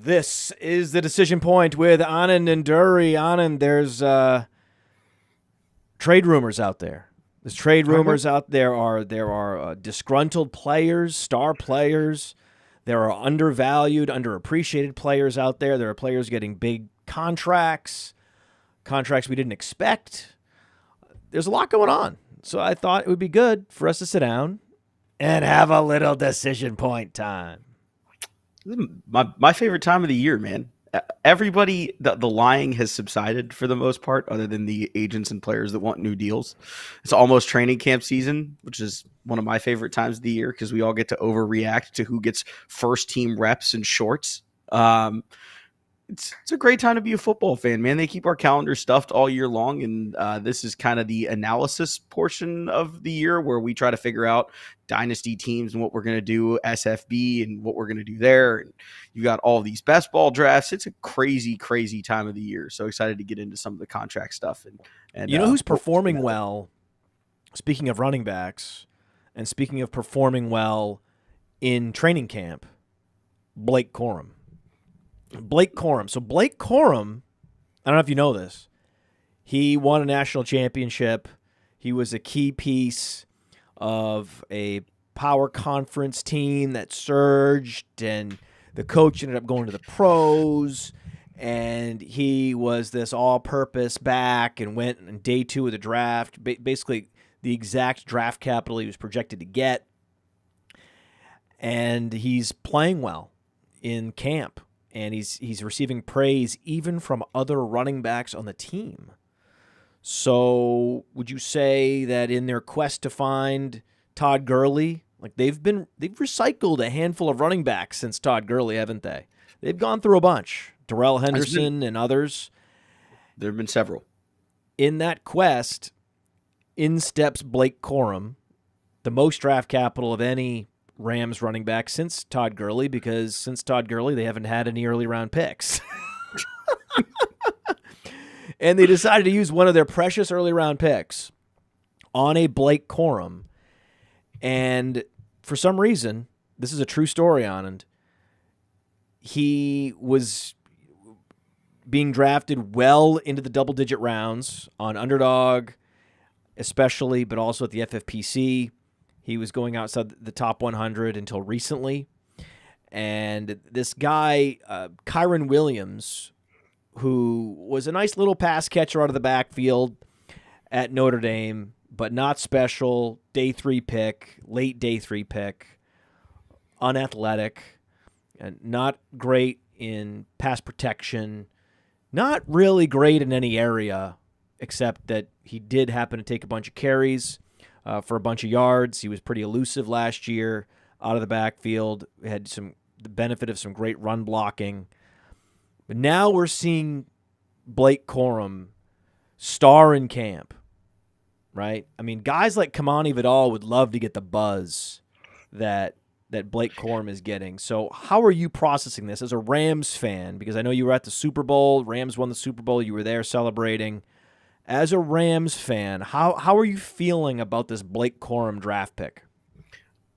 This is the decision point with Anand Nanduri. Anand, there's trade rumors out there. There's trade rumors out there. There are disgruntled players, star players. There are undervalued, underappreciated players out there. There are players getting big contracts we didn't expect. There's a lot going on. So I thought it would be good for us to sit down and have a little decision point time. My favorite time of the year, man. Everybody, the lying has subsided for the most part, other than the agents and players that want new deals. It's almost training camp season, which is one of my favorite times of the year because we all get to overreact to who gets first team reps and shorts. It's a great time to be a football fan, man. They keep our calendar stuffed all year long, and this is kind of the analysis portion of the year where we try to figure out dynasty teams and what we're going to do, SFB, and what we're going to do there. And you got all these best ball drafts. It's a crazy, crazy time of the year. So excited to get into some of the contract stuff. And you know who's performing well, speaking of running backs, and speaking of performing well in training camp? Blake Corum. Blake Corum. So Blake Corum, I don't know if you know this, he won a national championship. He was a key piece of a power conference team that surged, and the coach ended up going to the pros, and he was this all-purpose back and went in day 2 of the draft, basically the exact draft capital he was projected to get, and he's playing well in camp. And he's receiving praise even from other running backs on the team. So would you say that in their quest to find Todd Gurley, like they've recycled a handful of running backs since Todd Gurley, haven't they? They've gone through a bunch. Darrell Henderson and others. There have been several. In that quest, in steps Blake Corum, the most draft capital of any Rams running back since Todd Gurley, because since Todd Gurley, they haven't had any early round picks. And they decided to use one of their precious early round picks on a Blake Corum. And for some reason, this is a true story, Anand, he was being drafted well into the double-digit rounds on Underdog, especially, but also at the FFPC. He was going outside the top 100 until recently. And this guy, Kyron Williams, who was a nice little pass catcher out of the backfield at Notre Dame, but not special, day 3 pick, late day 3 pick, unathletic, and not great in pass protection, not really great in any area, except that he did happen to take a bunch of carries for a bunch of yards. He was pretty elusive last year out of the backfield. Had the benefit of some great run blocking. But now we're seeing Blake Corum star in camp, right? I mean, guys like Kamani Vidal would love to get the buzz that Blake Corum is getting. So how are you processing this as a Rams fan? Because I know you were at the Super Bowl. Rams won the Super Bowl. You were there celebrating. As a Rams fan, how are you feeling about this Blake Corum draft pick?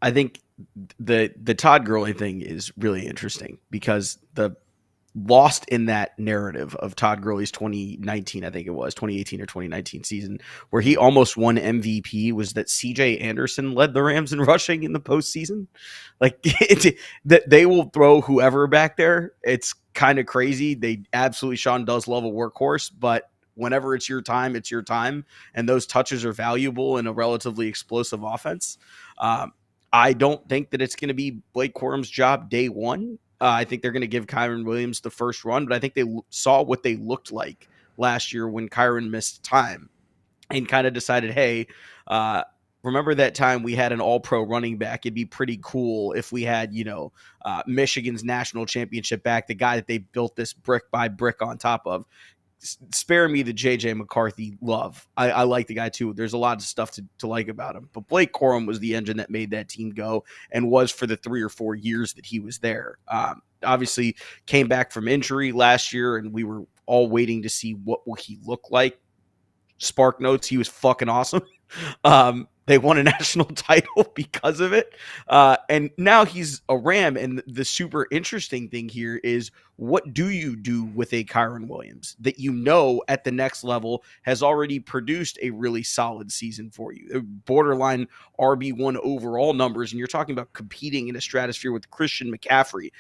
I think the Todd Gurley thing is really interesting because the lost in that narrative of Todd Gurley's 2019, I think it was 2018 or 2019 season, where he almost won MVP, was that CJ Anderson led the Rams in rushing in the postseason. Like that they will throw whoever back there. It's kind of crazy. They absolutely, Sean does love a workhorse, but whenever it's your time, it's your time. And those touches are valuable in a relatively explosive offense. I don't think that it's going to be Blake Corum's job day one. I think they're going to give Kyron Williams the first run, but I think they saw what they looked like last year when Kyron missed time and kind of decided, hey, remember that time we had an all-pro running back? It'd be pretty cool if we had, Michigan's national championship back, the guy that they built this brick by brick on top of. Spare me the JJ McCarthy love. I like the guy too. There's a lot of stuff to like about him, but Blake Corum was the engine that made that team go and was for the 3 or 4 years that he was there. Obviously came back from injury last year and we were all waiting to see what will he look like. Spark notes, he was fucking awesome. They won a national title because of it. And now he's a Ram. And the super interesting thing here is, what do you do with a Kyron Williams that at the next level has already produced a really solid season for you? Borderline RB1 overall numbers, and you're talking about competing in a stratosphere with Christian McCaffrey.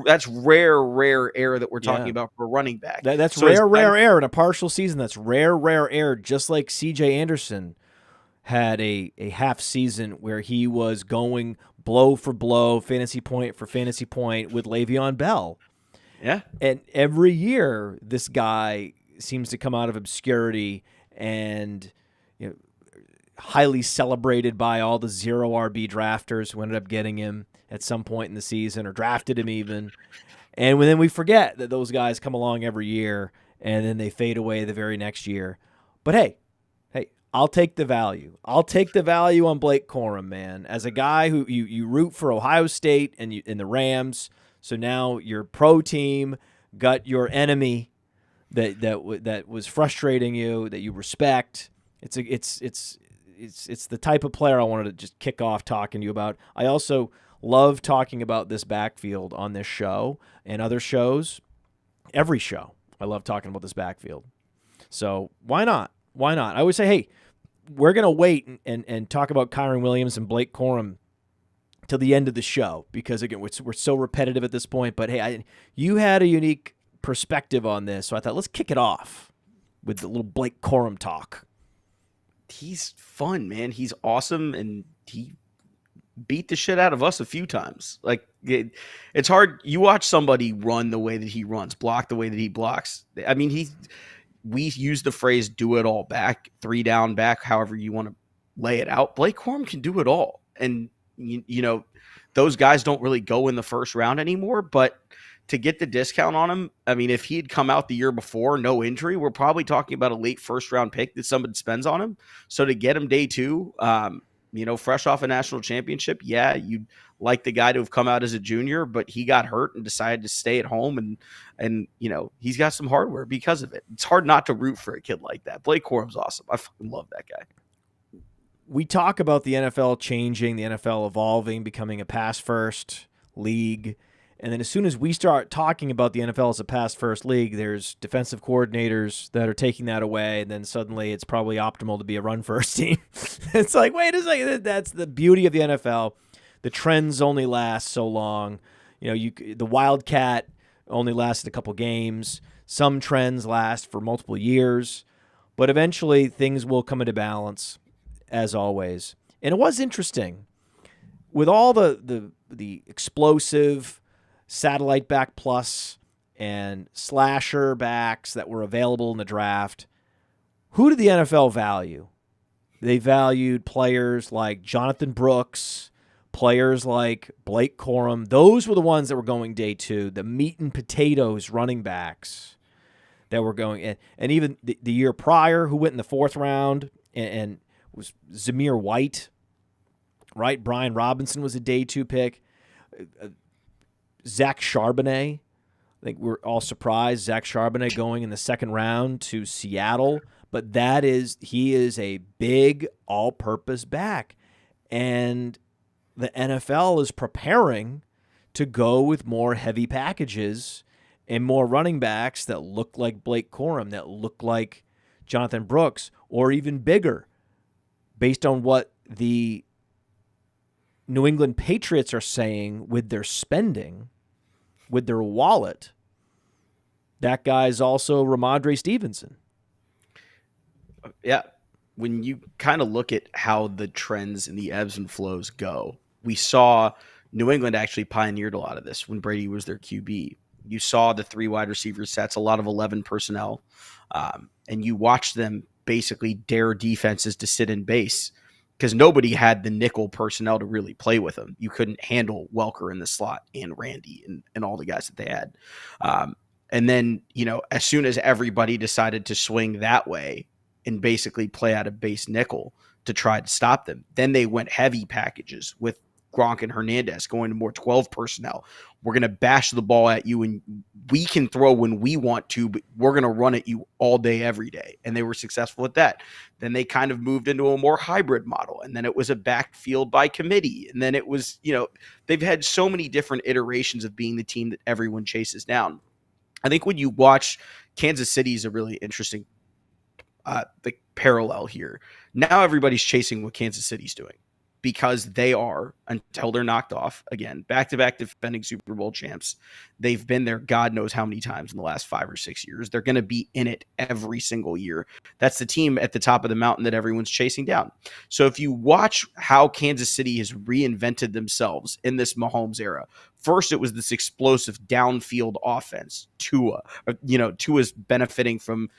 That's rare air that we're talking about for a running back. That's rare air in a partial season. That's rare air, just like CJ Anderson had a half season where he was going blow for blow, fantasy point for fantasy point with Le'Veon Bell. Yeah. And every year, this guy seems to come out of obscurity and highly celebrated by all the 0 RB drafters who ended up getting him at some point in the season or drafted him even. And then we forget that those guys come along every year and then they fade away the very next year. But hey, I'll take the value. I'll take the value on Blake Corum, man. As a guy who you root for Ohio State and the Rams, so now your pro team got your enemy that was frustrating you, that you respect. It's the type of player I wanted to just kick off talking to you about. I also love talking about this backfield on this show and other shows. Every show, I love talking about this backfield. So why not? Why not? I always say, hey, we're going to wait and talk about Kyron Williams and Blake Corum till the end of the show because, again, we're so repetitive at this point. But, hey, you had a unique perspective on this, so I thought let's kick it off with the little Blake Corum talk. He's fun, man. He's awesome, and he beat the shit out of us a few times. Like, it's hard. You watch somebody run the way that he runs, block the way that he blocks. I mean, we use the phrase "do it all back," 3 down back, however you want to lay it out. Blake Corum can do it all. And, those guys don't really go in the first round anymore. But to get the discount on him, I mean, if he had come out the year before, no injury, we're probably talking about a late first round pick that somebody spends on him. So to get him day 2, fresh off a national championship, yeah, you'd like the guy to have come out as a junior, but he got hurt and decided to stay at home, and he's got some hardware because of it. It's hard not to root for a kid like that. Blake Corum's awesome. I fucking love that guy. We talk about the NFL changing, the NFL evolving, becoming a pass-first league, and then as soon as we start talking about the NFL as a pass-first league, there's defensive coordinators that are taking that away, and then suddenly it's probably optimal to be a run-first team. It's like, wait a second, that's the beauty of the NFL. The trends only last so long. The Wildcat only lasted a couple games. Some trends last for multiple years, but eventually things will come into balance, as always. And it was interesting with all the explosive satellite back plus and slasher backs that were available in the draft. Who did the NFL value? They valued players like Jonathan Brooks, players like Blake Corum. Those were the ones that were going day 2, the meat and potatoes running backs that were going. And even the year prior, who went in the 4th round and was Zamir White, right? Brian Robinson was a day 2 pick. Zach Charbonnet, I think we're all surprised. Zach Charbonnet going in the 2nd round to Seattle, but he is a big all-purpose back. And the NFL is preparing to go with more heavy packages and more running backs that look like Blake Corum, that look like Jonathan Brooks, or even bigger, based on what the New England Patriots are saying with their spending, with their wallet. That guy's also Ramondre Stevenson. Yeah. When you kind of look at how the trends and the ebbs and flows go, we saw New England actually pioneered a lot of this when Brady was their QB. You saw the 3 wide receiver sets, a lot of 11 personnel, and you watched them basically dare defenses to sit in base because nobody had the nickel personnel to really play with them. You couldn't handle Welker in the slot and Randy and all the guys that they had. And then, as soon as everybody decided to swing that way and basically play out of base nickel to try to stop them, then they went heavy packages with Gronk and Hernandez, going to more 12 personnel. We're going to bash the ball at you, and we can throw when we want to, but we're going to run at you all day, every day. And they were successful at that. Then they kind of moved into a more hybrid model, and then it was a backfield by committee. And then it was, they've had so many different iterations of being the team that everyone chases down. I think when you watch Kansas City is a really interesting parallel here. Now everybody's chasing what Kansas City's doing, because they are, until they're knocked off, again, back-to-back defending Super Bowl champs. They've been there God knows how many times in the last 5 or 6 years. They're going to be in it every single year. That's the team at the top of the mountain that everyone's chasing down. So if you watch how Kansas City has reinvented themselves in this Mahomes era, first it was this explosive downfield offense. Tua's benefiting from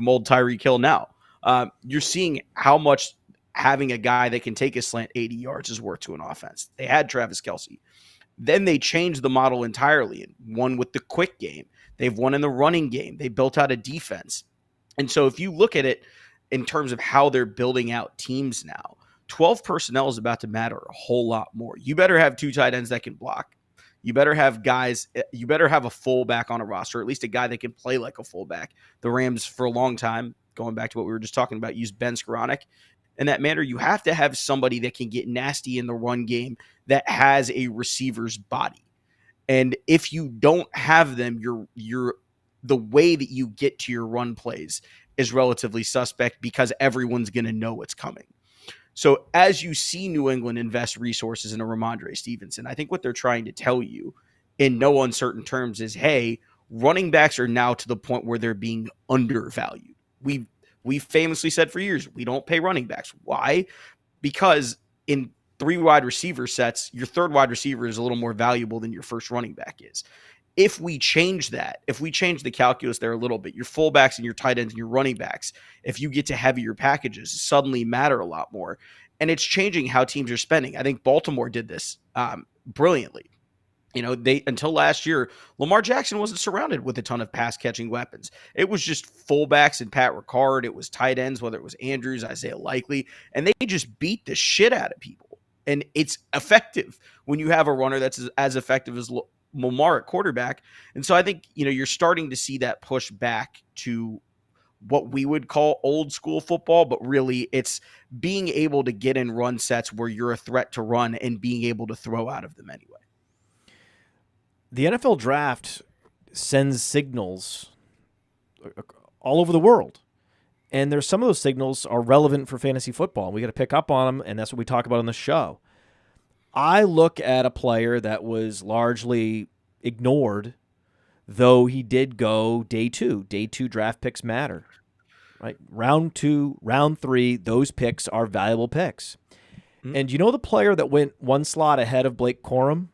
old Tyreek Hill now. You're seeing how much having a guy that can take a slant 80 yards is worth to an offense. They had Travis Kelce. Then they changed the model entirely and won with the quick game. They've won in the running game. They built out a defense. And so if you look at it in terms of how they're building out teams now, 12 personnel is about to matter a whole lot more. You better have 2 tight ends that can block. You better have a fullback on a roster, or at least a guy that can play like a fullback. The Rams, for a long time, going back to what we were just talking about, used Ben Skoranek in that manner. You have to have somebody that can get nasty in the run game that has a receiver's body. And if you don't have them, the way that you get to your run plays is relatively suspect, because everyone's going to know what's coming. So as you see New England invest resources in a Ramondre Stevenson, I think what they're trying to tell you in no uncertain terms is, hey, running backs are now to the point where they're being undervalued. We've famously said for years, we don't pay running backs. Why? Because in 3 wide receiver sets, your 3rd wide receiver is a little more valuable than your first running back is. If we change that, if we change the calculus there a little bit, your fullbacks and your tight ends and your running backs, if you get to heavier packages, suddenly matter a lot more. And it's changing how teams are spending. I think Baltimore did this brilliantly. Until last year, Lamar Jackson wasn't surrounded with a ton of pass catching weapons. It was just fullbacks and Pat Ricard. It was tight ends, whether it was Andrews, Isaiah Likely, and they just beat the shit out of people. And it's effective when you have a runner that's as effective as Lamar at quarterback. And so I think, you're starting to see that push back to what we would call old school football, but really it's being able to get in run sets where you're a threat to run and being able to throw out of them anyway. The NFL draft sends signals all over the world. And there's some of those signals are relevant for fantasy football. We got to pick up on them, and that's what we talk about on the show. I look at a player that was largely ignored, though he did go day 2. Day 2 draft picks matter. Right? Round 2, round 3, those picks are valuable picks. Mm-hmm. And you know the player that went 1 slot ahead of Blake Corum?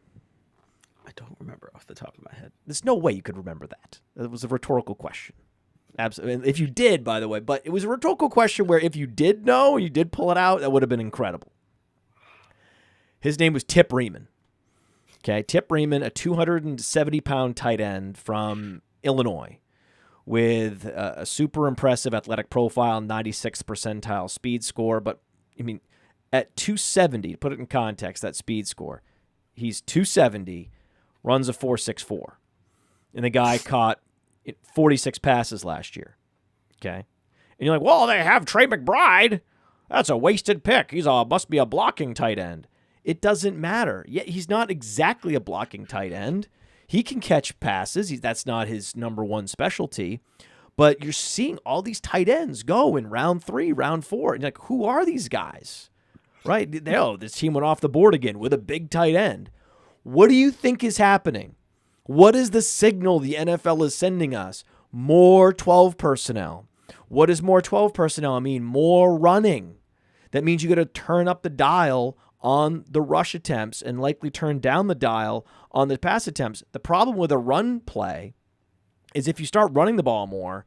I don't remember off the top of my head. There's no way you could remember that. It was a rhetorical question. Absolutely. If you did, by the way, but it was a rhetorical question where if you did know, you did pull it out, that would have been incredible. His name was Tip Riemann. Okay, Tip Riemann, a 270-pound tight end from Illinois with a super impressive athletic profile, 96th percentile speed score. But, at 270, to put it in context, that speed score, he's 270, runs a 4.64. And the guy caught 46 passes last year. Okay. And you're like, well, they have Trey McBride. That's a wasted pick. Must be a blocking tight end. It doesn't matter. Yet he's not exactly a blocking tight end. He can catch passes. That's not his number one specialty. But you're seeing all these tight ends go in round 3, round 4. And you're like, who are these guys? Right? This team went off the board again with a big tight end. What do you think is happening? What is the signal the NFL is sending us? More 12 personnel. What does more 12 personnel mean? More running. That means you got to turn up the dial on the rush attempts and likely turn down the dial on the pass attempts. The problem with a run play is if you start running the ball more,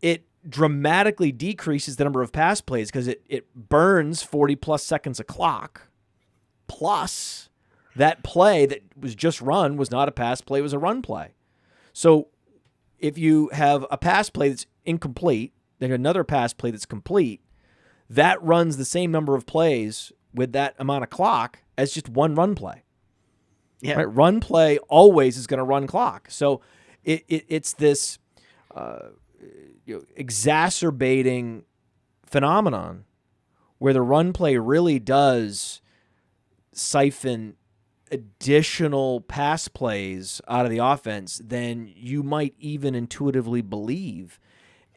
it dramatically decreases the number of pass plays because it burns 40-plus seconds of clock. Plus, that play that was just run was not a pass play, it was a run play. So if you have a pass play that's incomplete, then another pass play that's complete, that runs the same number of plays with that amount of clock as just one run play. Yeah. Right? Run play always is going to run clock. So it's this exacerbating phenomenon where the run play really does siphon additional pass plays out of the offense than you might even intuitively believe.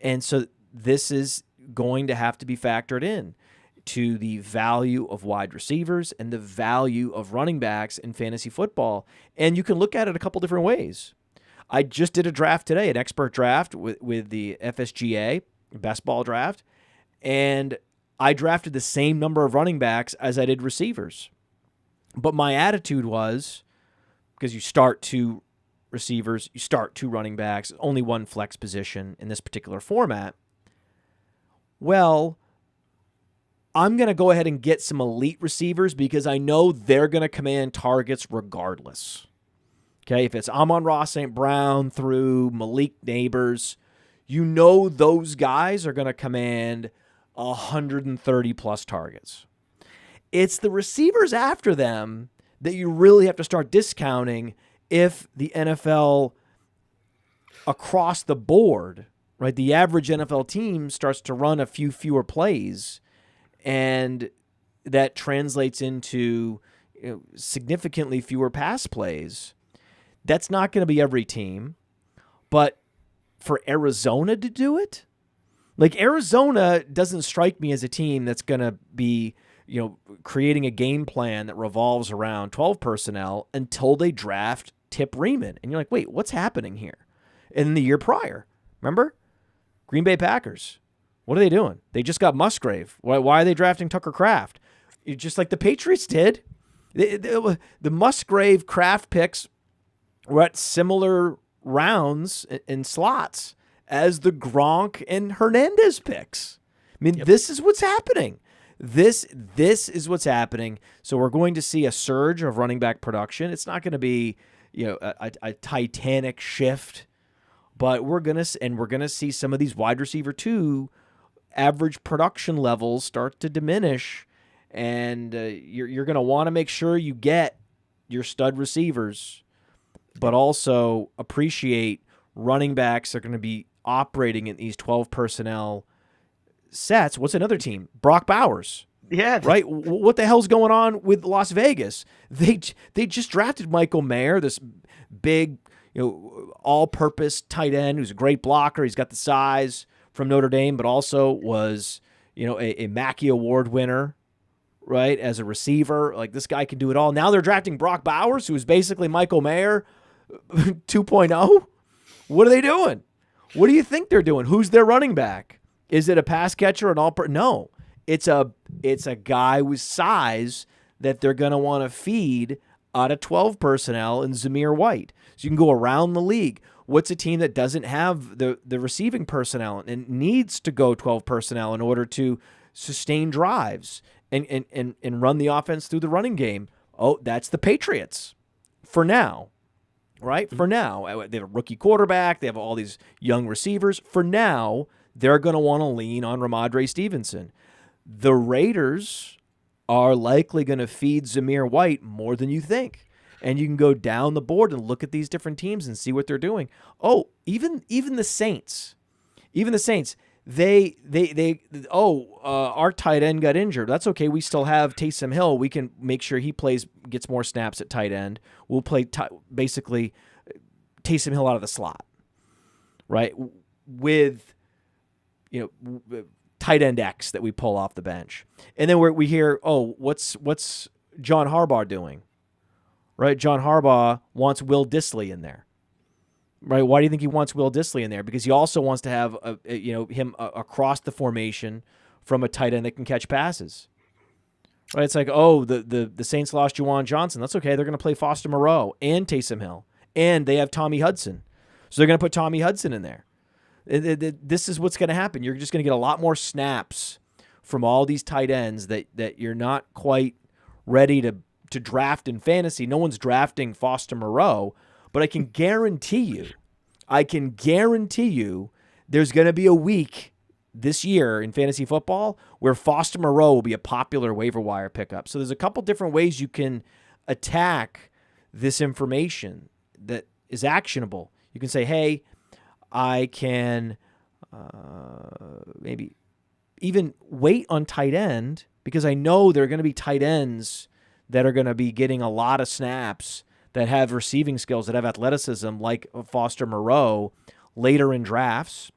And so this is going to have to be factored in to the value of wide receivers and the value of running backs in fantasy football. And you can look at it a couple different ways. I just did a draft today, an expert draft with the FSGA, best ball draft, and I drafted the same number of running backs as I did receivers. But my attitude was, because you start 2 receivers, you start 2 running backs, only 1 flex position in this particular format. Well, I'm going to go ahead and get some elite receivers because I know they're going to command targets regardless. Okay, if it's Amon-Ra St. Brown through Malik Neighbors, you know those guys are going to command 130-plus targets. It's the receivers after them that you really have to start discounting if the NFL across the board, right, the average NFL team starts to run a few fewer plays, and that translates into significantly fewer pass plays. That's not going to be every team, but for Arizona to do it, like Arizona doesn't strike me as a team that's going to be, creating a game plan that revolves around 12 personnel until they draft Tip Riemann. And you're like, wait, what's happening here? And the year prior, remember? Green Bay Packers. What are they doing? They just got Musgrave. Why are they drafting Tucker Kraft? Just like the Patriots did. The Musgrave Kraft picks were at similar rounds and slots as the Gronk and Hernandez picks. I mean, This is what's happening. This is what's happening. So we're going to see a surge of running back production. It's not going to be, a titanic shift, but we're gonna see some of these wide receiver 2 average production levels start to diminish, and you're going to want to make sure you get your stud receivers, but also appreciate running backs are going to be operating in these 12 personnel sets. What's another team? Brock Bowers. Yeah. Right? What the hell's going on with Las Vegas? They just drafted Michael Mayer, this big, all-purpose tight end who's a great blocker. He's got the size from Notre Dame, but also was, a Mackey Award winner, right, as a receiver. Like, this guy can do it all. Now they're drafting Brock Bowers, who is basically Michael Mayer 2.0. What are they doing? What do you think they're doing? Who's their running back? Is it a pass catcher or an No. It's a guy with size that they're going to want to feed out of 12 personnel in Zamir White. So you can go around the league. What's a team that doesn't have the receiving personnel and needs to go 12 personnel in order to sustain drives and run the offense through the running game? Oh, that's the Patriots for now, right? For now. They have a rookie quarterback. They have all these young receivers. For now, they're going to want to lean on Ramondre Stevenson. The Raiders are likely going to feed Zamir White more than you think. And you can go down the board and look at these different teams and see what they're doing. Oh, even the Saints. Even the Saints, our tight end got injured. That's okay. We still have Taysom Hill. We can make sure he gets more snaps at tight end. We'll play basically Taysom Hill out of the slot, right? With, tight end X that we pull off the bench. And then we hear, what's John Harbaugh doing? Right? John Harbaugh wants Will Dissly in there. Right? Why do you think he wants Will Dissly in there? Because he also wants to have him across the formation from a tight end that can catch passes. Right? It's like, the Saints lost Juwan Johnson. That's okay. They're going to play Foster Moreau and Taysom Hill. And they have Tommy Hudson. So they're going to put Tommy Hudson in there. This is what's going to happen. You're just going to get a lot more snaps from all these tight ends that you're not quite ready to draft in fantasy. No one's drafting Foster Moreau, but I can guarantee you there's going to be a week this year in fantasy football where Foster Moreau will be a popular waiver wire pickup. So there's a couple different ways you can attack this information that is actionable. You can say, hey, I can maybe even wait on tight end because I know there are going to be tight ends that are going to be getting a lot of snaps that have receiving skills, that have athleticism like Foster Moreau later in drafts.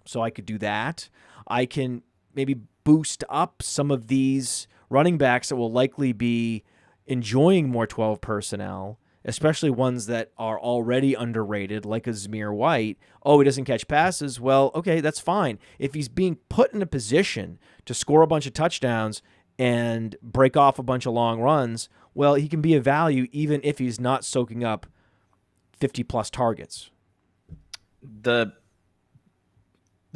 So I could do that. I can maybe boost up some of these running backs that will likely be enjoying more 12 personnel, especially ones that are already underrated, like a Zamir White. Oh, he doesn't catch passes. Well, okay, that's fine. If he's being put in a position to score a bunch of touchdowns and break off a bunch of long runs, well, he can be a value even if he's not soaking up 50-plus targets. The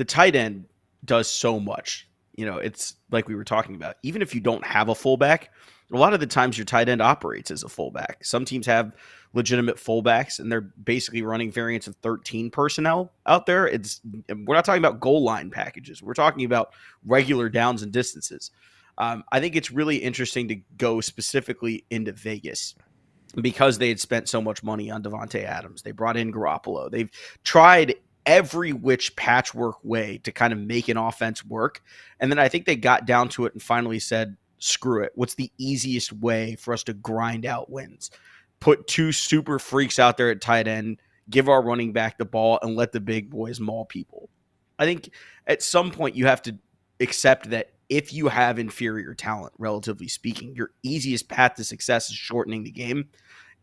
tight end does so much. It's like we were talking about. Even if you don't have a fullback, a lot of the times your tight end operates as a fullback. Some teams have legitimate fullbacks, and they're basically running variants of 13 personnel out there. We're not talking about goal line packages. We're talking about regular downs and distances. I think it's really interesting to go specifically into Vegas because they had spent so much money on Devontae Adams. They brought in Garoppolo. They've tried every which patchwork way to kind of make an offense work. And then I think they got down to it and finally said, screw it. What's the easiest way for us to grind out wins? Put two super freaks out there at tight end, give our running back the ball, and let the big boys maul people. I think at some point you have to accept that if you have inferior talent, relatively speaking, your easiest path to success is shortening the game,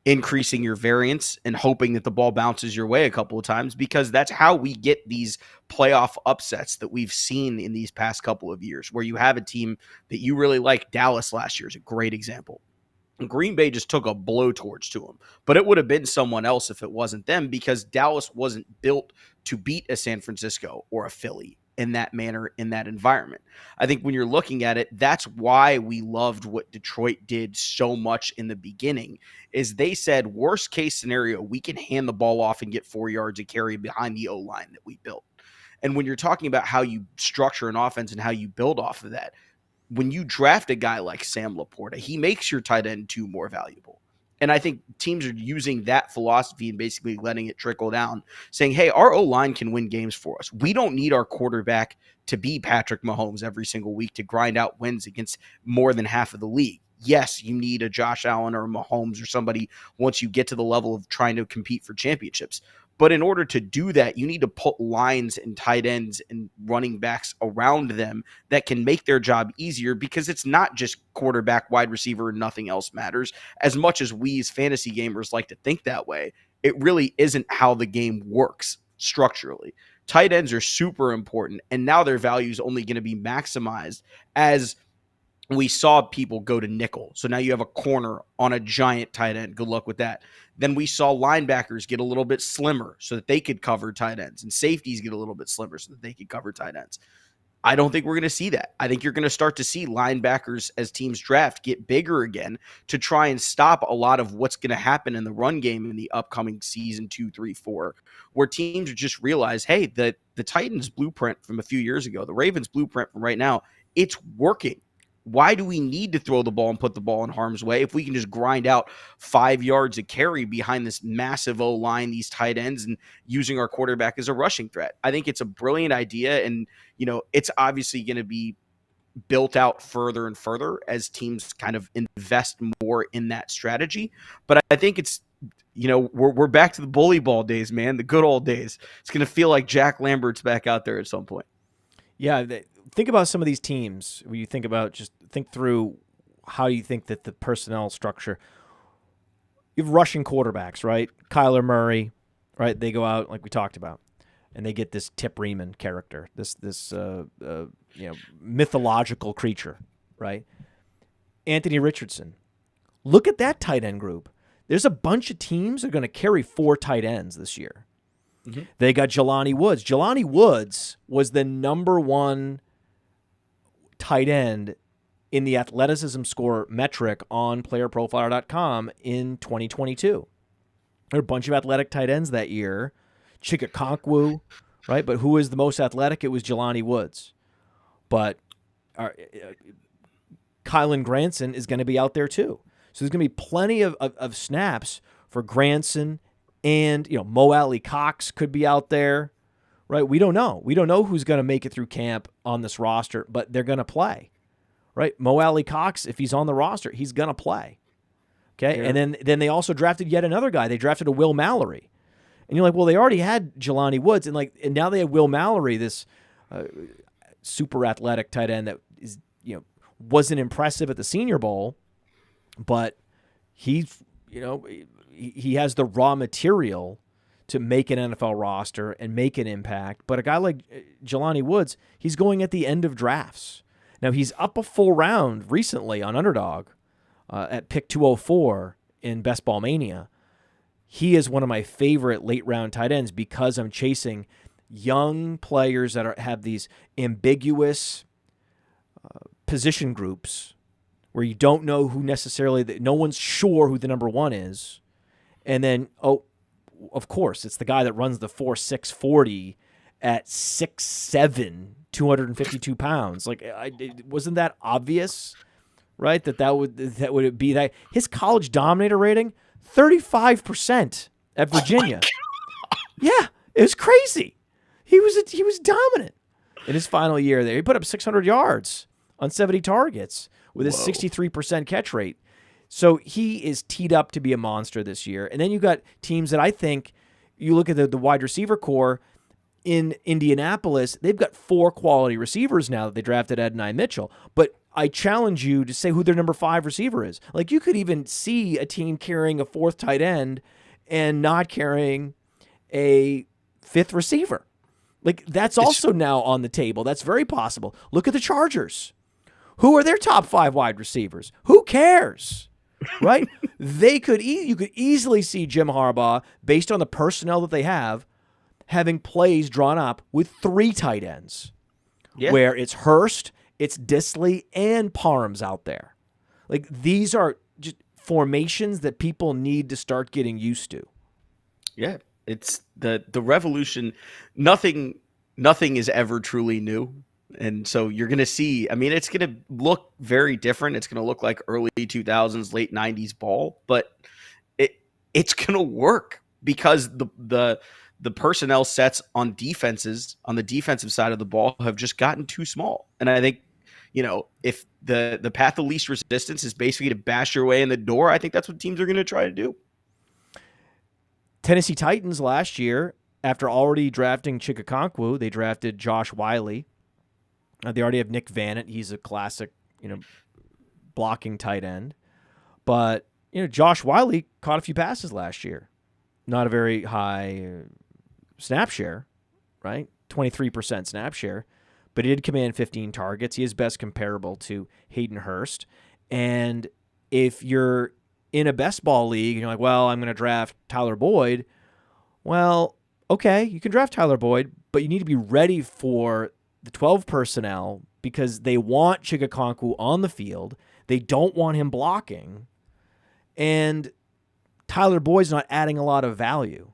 increasing your variance, and hoping that the ball bounces your way a couple of times, because that's how we get these playoff upsets that we've seen in these past couple of years, where you have a team that you really like. Dallas last year is a great example. Green Bay just took a blowtorch to them, but it would have been someone else if it wasn't them, because Dallas wasn't built to beat a San Francisco or a Philly in that manner, in that environment. I think when you're looking at it, that's why we loved what Detroit did so much in the beginning, is they said, worst case scenario, we can hand the ball off and get 4 yards of carry behind the O-line that we built. And when you're talking about how you structure an offense and how you build off of that, when you draft a guy like Sam Laporta, he makes your tight end 2 more valuable. And I think teams are using that philosophy and basically letting it trickle down, saying, hey, our O-line can win games for us. We don't need our quarterback to be Patrick Mahomes every single week to grind out wins against more than half of the league. Yes, you need a Josh Allen or a Mahomes or somebody once you get to the level of trying to compete for championships. But in order to do that, you need to put lines and tight ends and running backs around them that can make their job easier, because it's not just quarterback, wide receiver, and nothing else matters. As much as we as fantasy gamers like to think that way, it really isn't how the game works structurally. Tight ends are super important, and now their value is only going to be maximized as we saw people go to nickel. So now you have a corner on a giant tight end. Good luck with that. Then we saw linebackers get a little bit slimmer so that they could cover tight ends, and safeties get a little bit slimmer so that they could cover tight ends. I don't think we're going to see that. I think you're going to start to see linebackers, as teams draft, get bigger again to try and stop a lot of what's going to happen in the run game in the upcoming season 2, 3, 4, where teams just realize, hey, the Titans blueprint from a few years ago, the Ravens blueprint from right now, it's working. Why do we need to throw the ball and put the ball in harm's way if we can just grind out 5 yards of carry behind this massive O-line, these tight ends, and using our quarterback as a rushing threat? I think it's a brilliant idea, and it's obviously going to be built out further and further as teams kind of invest more in that strategy. But I think it's, we're back to the bully ball days, man, the good old days. It's going to feel like Jack Lambert's back out there at some point. Yeah, think about some of these teams. When you think through how you think that the personnel structure. You have rushing quarterbacks, right? Kyler Murray, right? They go out like we talked about, and they get this Tip Riemann character, this mythological creature, right? Anthony Richardson. Look at that tight end group. There's a bunch of teams that are going to carry 4 tight ends this year. Mm-hmm. They got Jelani Woods. Jelani Woods was the number 1 tight end in the athleticism score metric on playerprofiler.com in 2022. There were a bunch of athletic tight ends that year. Chikakonkwo right? But who was the most athletic? It was Jelani Woods. But Kylan Granson is going to be out there too. So there's going to be plenty of snaps for Granson, and Mo Alley Cox could be out there, right? We don't know. We don't know who's going to make it through camp on this roster, but they're going to play, right? Mo Alley Cox, if he's on the roster, he's going to play. Okay, yeah. And then they also drafted yet another guy. They drafted a Will Mallory, and you're like, well, they already had Jelani Woods, and now they have Will Mallory, this super athletic tight end that is wasn't impressive at the Senior Bowl, but he has the raw material to make an NFL roster and make an impact. But a guy like Jelani Woods, he's going at the end of drafts. Now, he's up a full round recently on Underdog at pick 204 in Best Ball Mania. He is one of my favorite late-round tight ends because I'm chasing young players that have these ambiguous position groups where you don't know who necessarily, no one's sure who the number one is. And then, of course, it's the guy that runs the 4.6 40 at 6'7", 252 pounds. Wasn't that obvious, right? That would be that. His college dominator rating, 35% at Virginia. Yeah, it was crazy. He was dominant in his final year there. He put up 600 yards on 70 targets with a 63% catch rate. So he is teed up to be a monster this year. And then you got teams that I think, you look at the wide receiver core in Indianapolis, they've got 4 quality receivers now that they drafted Adonai Mitchell. But I challenge you to say who their number 5 receiver is. You could even see a team carrying a 4th tight end and not carrying a 5th receiver. That's also now on the table. That's very possible. Look at the Chargers. Who are their top 5 wide receivers? Who cares? Right? You could easily see Jim Harbaugh, based on the personnel that they have, having plays drawn up with 3 tight ends. Yeah. Where it's Hurst, it's Disley, and Parham's out there. These are just formations that people need to start getting used to. Yeah. It's the revolution. Nothing is ever truly new. And so you're going to see, it's going to look very different. It's going to look like early 2000s, late 90s ball, but it's going to work because the personnel sets on defenses, on the defensive side of the ball, have just gotten too small. And I think, if the path of least resistance is basically to bash your way in the door, I think that's what teams are going to try to do. Tennessee Titans last year, after already drafting Chikakonkwo, they drafted Josh Wiley. They already have Nick Vannett. He's a classic, blocking tight end. But, Josh Wiley caught a few passes last year. Not a very high snap share, right? 23% snap share. But he did command 15 targets. He is best comparable to Hayden Hurst. And if you're in a best ball league and you're like, well, I'm going to draft Tyler Boyd, well, okay, you can draft Tyler Boyd, but you need to be ready for the 12 personnel because they want Chikakonkwo on the field. They don't want him blocking. And Tyler Boyd's not adding a lot of value.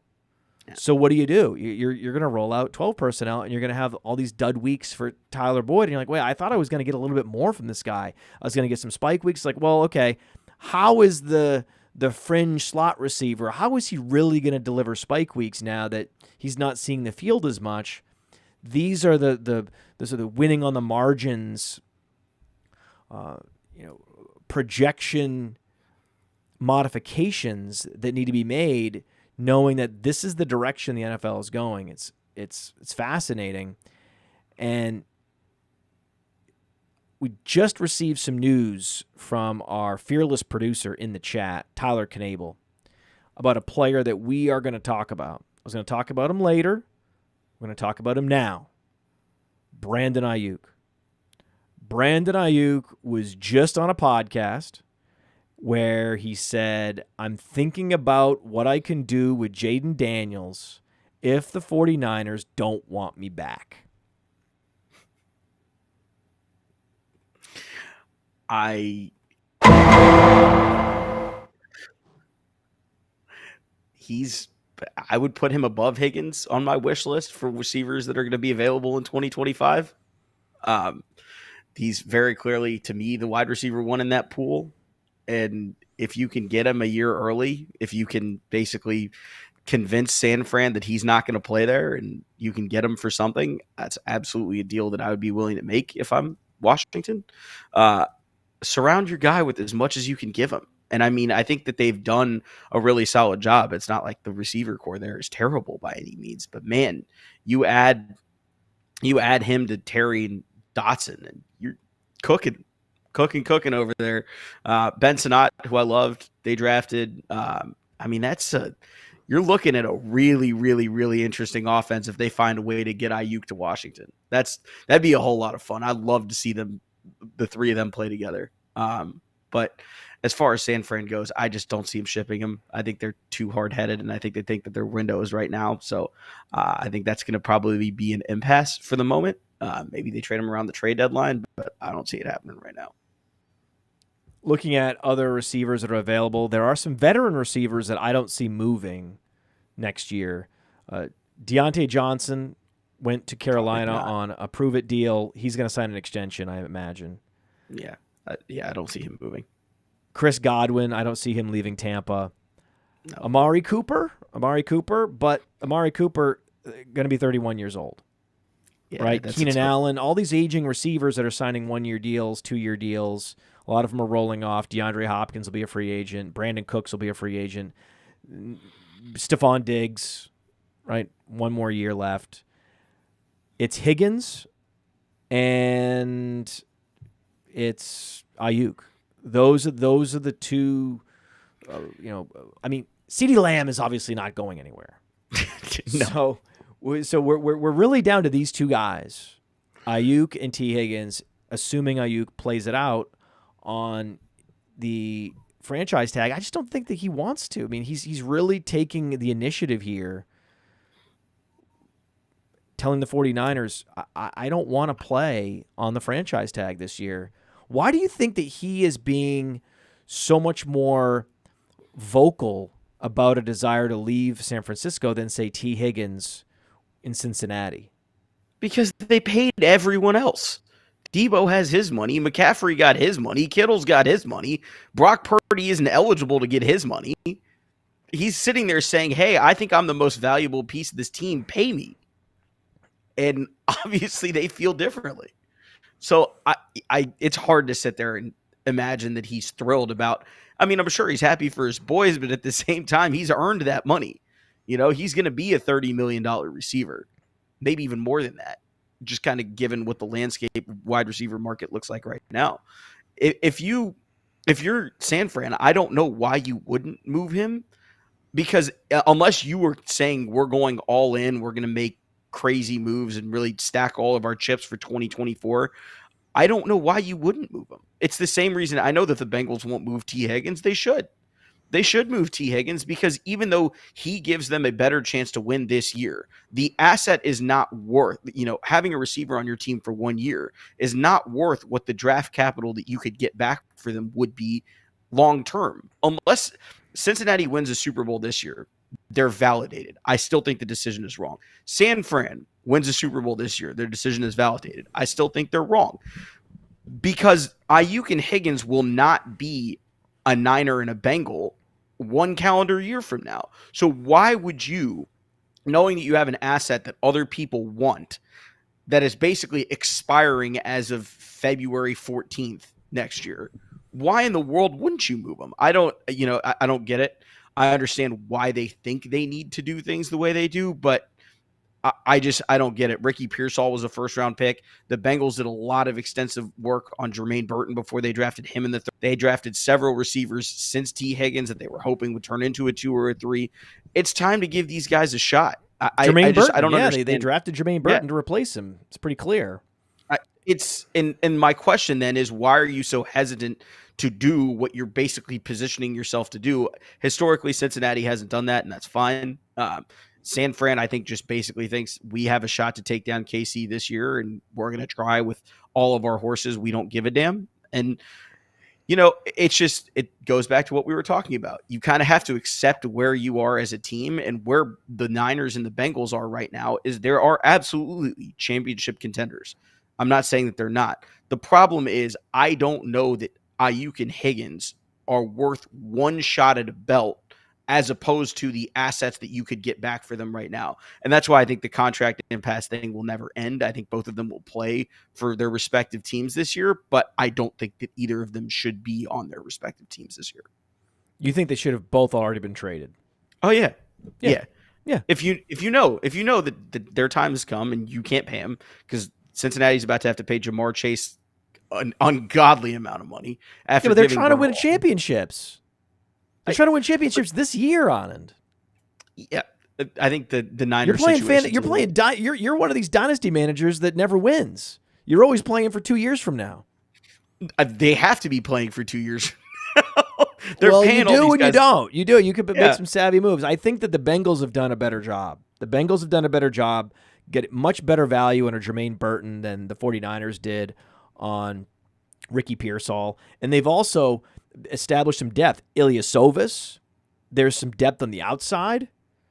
Yeah. So what do? You're going to roll out 12 personnel and you're going to have all these dud weeks for Tyler Boyd. And you're like, wait, I thought I was going to get a little bit more from this guy. I was going to get some spike weeks. Well, okay, how is the fringe slot receiver, how is he really going to deliver spike weeks now that he's not seeing the field as much? These are the sort of winning on the margins, projection modifications that need to be made, knowing that this is the direction the NFL is going. It's fascinating, and we just received some news from our fearless producer in the chat, Tyler Knabel, about a player that we are going to talk about. I was going to talk about him later. We're going to talk about him now. Brandon Aiyuk. Brandon Aiyuk was just on a podcast where he said, I'm thinking about what I can do with Jaden Daniels if the 49ers don't want me back. He's I would put him above Higgins on my wish list for receivers that are going to be available in 2025. He's very clearly, to me, the wide receiver one in that pool. And if you can get him a year early, if you can basically convince San Fran that he's not going to play there and you can get him for something, that's absolutely a deal that I would be willing to make if I'm Washington. Surround your guy with as much as you can give him. And I mean, I think that they've done a really solid job. It's not like the receiver core there is terrible by any means, but man, you add him to Terry and Dotson, and you're cooking over there. Ben Sinnott, who I loved, they drafted. I mean, you're looking at a really, really, really interesting offense if they find a way to get Aiyuk to Washington. That'd be a whole lot of fun. I'd love to see the three of them play together. But as far as San Fran goes, I just don't see him shipping him. I think they're too hard-headed, and I think they think that their window is right now. So I think that's going to probably be an impasse for the moment. Maybe they trade him around the trade deadline, but I don't see it happening right now. Looking at other receivers that are available, there are some veteran receivers that I don't see moving next year. Deontay Johnson went to Carolina on a prove-it deal. He's going to sign an extension, I imagine. Yeah, I don't see him moving. Chris Godwin, I don't see him leaving Tampa. No. Amari Cooper, but Amari Cooper going to be 31 years old. Yeah, right? Keenan Allen, all these aging receivers that are signing 1-year deals, 2-year deals. A lot of them are rolling off. DeAndre Hopkins will be a free agent. Brandon Cooks will be a free agent. Stephon Diggs, right? 1 more year left. It's Higgins and it's Aiyuk. Those are the two. I mean, CeeDee Lamb is obviously not going anywhere. No. So we're really down to these two guys, Aiyuk and T. Higgins. Assuming Aiyuk plays it out on the franchise tag, I just don't think that he wants to. I mean, he's really taking the initiative here, telling the 49ers, I don't want to play on the franchise tag this year. Why do you think that he is being so much more vocal about a desire to leave San Francisco than, say, T. Higgins in Cincinnati? Because they paid everyone else. Debo has his money. McCaffrey got his money. Kittle's got his money. Brock Purdy isn't eligible to get his money. He's sitting there saying, hey, I think I'm the most valuable piece of this team. Pay me. And obviously they feel differently. So it's hard to sit there and imagine that he's thrilled about. I mean, I'm sure he's happy for his boys, but at the same time, he's earned that money. He's going to be a $30 million receiver, maybe even more than that, just kind of given what the landscape wide receiver market looks like right now. If you're San Fran, I don't know why you wouldn't move him, because unless you were saying we're going all in, we're going to make crazy moves and really stack all of our chips for 2024, I don't know why you wouldn't move him. It's the same reason I know that the Bengals won't move T. Higgins. They should. They should move T. Higgins, because even though he gives them a better chance to win this year, the asset is not worth, having a receiver on your team for 1 year is not worth what the draft capital that you could get back for them would be long term. Unless Cincinnati wins a Super Bowl this year, they're validated. I still think the decision is wrong. San Fran wins a Super Bowl this year, their decision is validated. I still think they're wrong, because Aiyuk and Higgins will not be a Niner and a Bengal 1 calendar year from now. So why would you, knowing that you have an asset that other people want, that is basically expiring as of February 14th next year, why in the world wouldn't you move them? I don't get it. I understand why they think they need to do things the way they do, but I don't get it. Ricky Pearsall was a first-round pick. The Bengals did a lot of extensive work on Jermaine Burton before they drafted him in the third. They drafted several receivers since T. Higgins that they were hoping would turn into a 2 or a 3. It's time to give these guys a shot. I don't understand. They drafted Jermaine Burton to replace him. It's pretty clear. And my question then is, why are you so hesitant to do what you're basically positioning yourself to do? Historically, Cincinnati hasn't done that, and that's fine. San Fran, I think, just basically thinks we have a shot to take down KC this year, and we're going to try with all of our horses. We don't give a damn. And It goes back to what we were talking about. You kind of have to accept where you are as a team, and where the Niners and the Bengals are right now is there are absolutely championship contenders. I'm not saying that they're not. The problem is I don't know that Aiyuk and Higgins are worth one shot at a belt as opposed to the assets that you could get back for them right now. And that's why I think the contract impasse thing will never end. I think both of them will play for their respective teams this year, but I don't think that either of them should be on their respective teams this year. You think they should have both already been traded? Oh yeah. Yeah. If you know that their time has come and you can't pay them, because Cincinnati's about to have to pay Jamar Chase an ungodly amount of money after. But they're trying to win championships. They're trying to win championships this year, Anand. Yeah, I think the Niners. You're one of these dynasty managers that never wins. You're always playing for 2 years from now. They have to be playing for 2 years. Well, you do and you don't. You do. You could make some savvy moves. I think that the Bengals have done a better job. Get much better value under Jermaine Burton than the 49ers did on Ricky Pearsall. And they've also established some depth. Ilyasovis, there's some depth on the outside,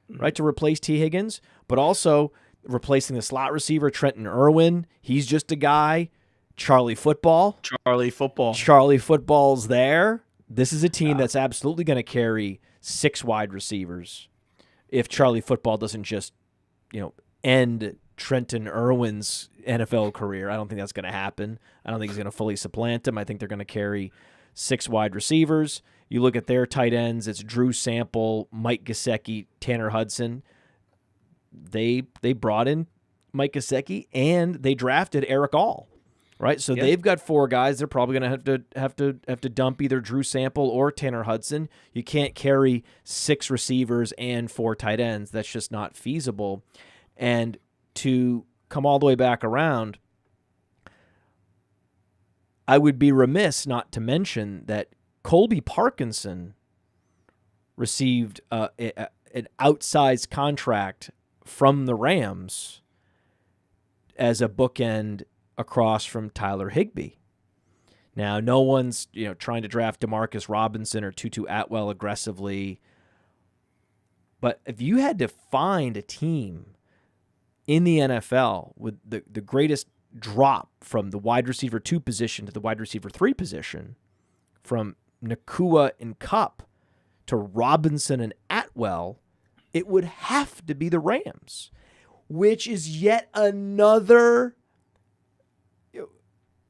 right, to replace T. Higgins, but also replacing the slot receiver, Trenton Irwin. He's just a guy. Charlie Football's there. This is a team that's absolutely going to carry 6 wide receivers if Charlie Football doesn't just, end Trenton Irwin's NFL career. I don't think that's going to happen. I don't think he's going to fully supplant him. I think they're going to carry 6 wide receivers. You look at their tight ends, it's Drew Sample, Mike Gesicki, Tanner Hudson. They brought in Mike Gesicki and they drafted Eric All. Right? So they've got 4 guys. They're probably going to have to dump either Drew Sample or Tanner Hudson. You can't carry 6 receivers and 4 tight ends. That's just not feasible. And to come all the way back around, I would be remiss not to mention that Colby Parkinson received an outsized contract from the Rams as a bookend across from Tyler Higbee. Now, no one's trying to draft DeMarcus Robinson or Tutu Atwell aggressively, but if you had to find a team in the NFL with the greatest drop from the wide receiver 2 position to the wide receiver 3 position, from Nakua and Kupp to Robinson and Atwell, it would have to be the Rams, which is yet another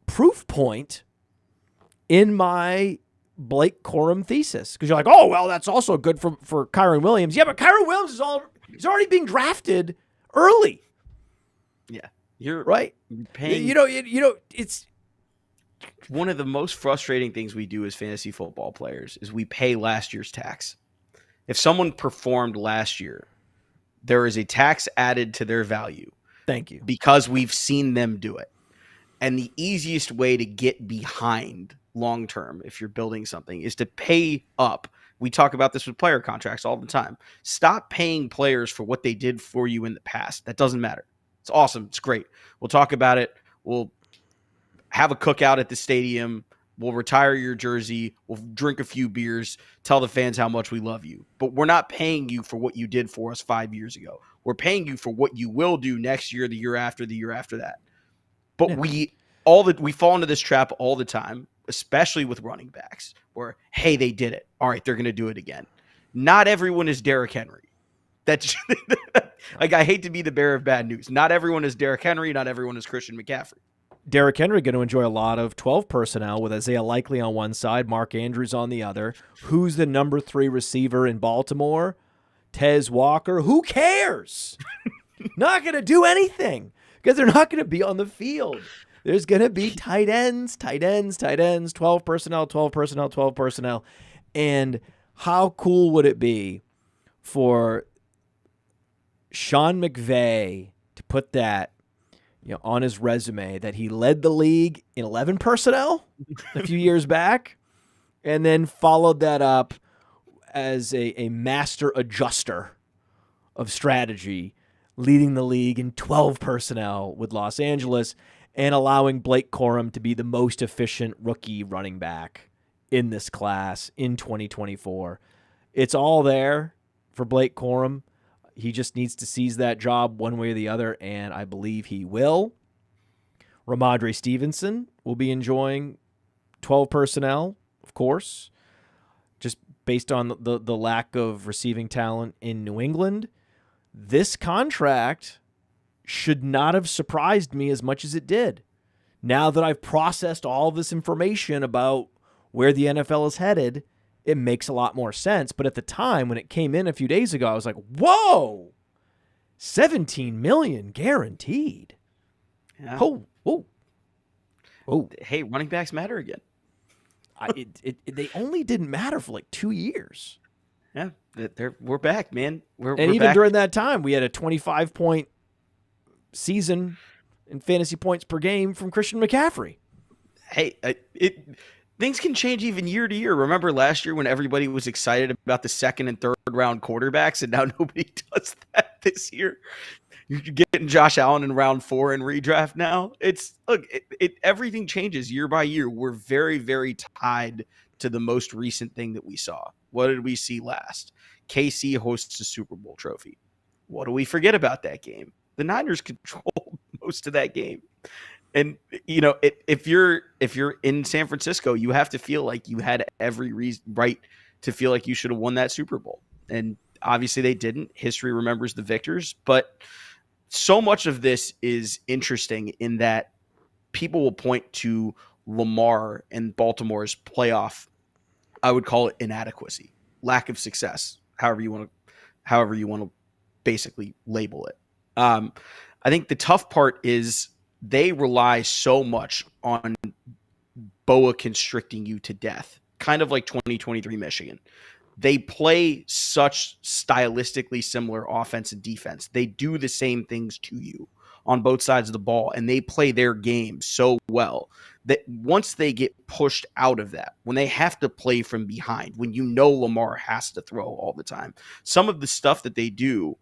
proof point in my Blake Corum thesis. Because you're like, oh, well, that's also good for Kyron Williams. Yeah, but Kyron Williams he's already being drafted early. Yeah. You're right. Paying, it's one of the most frustrating things we do as fantasy football players is we pay last year's tax. If someone performed last year, there is a tax added to their value. Thank you. Because we've seen them do it. And the easiest way to get behind long term, if you're building something, is to pay up. We talk about this with player contracts all the time. Stop paying players for what they did for you in the past. That doesn't matter. It's awesome. It's great. We'll talk about it. We'll have a cookout at the stadium. We'll retire your jersey. We'll drink a few beers. Tell the fans how much we love you. But we're not paying you for what you did for us 5 years ago. We're paying you for what you will do next year, the year after that. But we fall into this trap all the time, especially with running backs, where, hey, they did it. All right, they're going to do it again. Not everyone is Derrick Henry. That's like, I hate to be the bearer of bad news. Not everyone is Derrick Henry. Not everyone is Christian McCaffrey. Derrick Henry going to enjoy a lot of 12 personnel with Isaiah Likely on one side, Mark Andrews on the other. Who's the number 3 receiver in Baltimore? Tez Walker. Who cares? Not going to do anything because they're not going to be on the field. There's going to be tight ends, 12 personnel. And how cool would it be for Sean McVay to put that on his resume, that he led the league in 11 personnel a few years back, and then followed that up as a master adjuster of strategy, leading the league in 12 personnel with Los Angeles and allowing Blake Corum to be the most efficient rookie running back in this class in 2024. It's all there for Blake Corum. He just needs to seize that job one way or the other, and I believe he will. Ramondre Stevenson will be enjoying 12 personnel, of course, just based on the lack of receiving talent in New England. This contract should not have surprised me as much as it did. Now that I've processed all this information about where the NFL is headed, it makes a lot more sense. But at the time, when it came in a few days ago, I was like, whoa, $17 million guaranteed. Yeah. Oh. Hey, running backs matter again. They only didn't matter for like 2 years. Yeah, we're back, man. We're even back. During that time, we had a 25-point season in fantasy points per game from Christian McCaffrey. Hey, things can change even year to year. Remember last year when everybody was excited about the second and third round quarterbacks, and now nobody does that this year? You're getting Josh Allen in round 4 in redraft now. Everything changes year by year. We're very, very tied to the most recent thing that we saw. What did we see last? KC hosts a Super Bowl trophy. What do we forget about that game? The Niners controlled most of that game. And, if you're in San Francisco, you have to feel like you had every right to feel like you should have won that Super Bowl. And obviously they didn't. History remembers the victors. But so much of this is interesting in that people will point to Lamar and Baltimore's playoff, I would call it inadequacy, lack of success, however you want to basically label it. I think the tough part is they rely so much on boa constricting you to death, kind of like 2023 Michigan. They play such stylistically similar offense and defense. They do the same things to you on both sides of the ball, and they play their game so well that once they get pushed out of that, when they have to play from behind, when Lamar has to throw all the time, some of the stuff that they do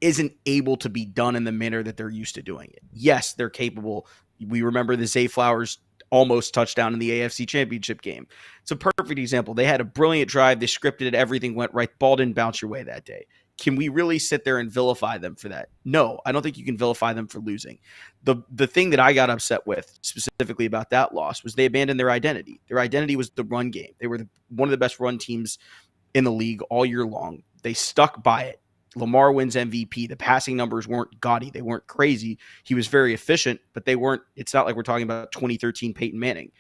isn't able to be done in the manner that they're used to doing it. Yes, they're capable. We remember the Zay Flowers almost touchdown in the AFC Championship game. It's a perfect example. They had a brilliant drive. They scripted it. Everything went right. Ball didn't bounce your way that day. Can we really sit there and vilify them for that? No, I don't think you can vilify them for losing. The thing that I got upset with specifically about that loss was they abandoned their identity. Their identity was the run game. They were one of the best run teams in the league all year long. They stuck by it. Lamar wins MVP. The passing numbers weren't gaudy. They weren't crazy. He was very efficient, but they weren't. It's not like we're talking about 2013 Peyton Manning.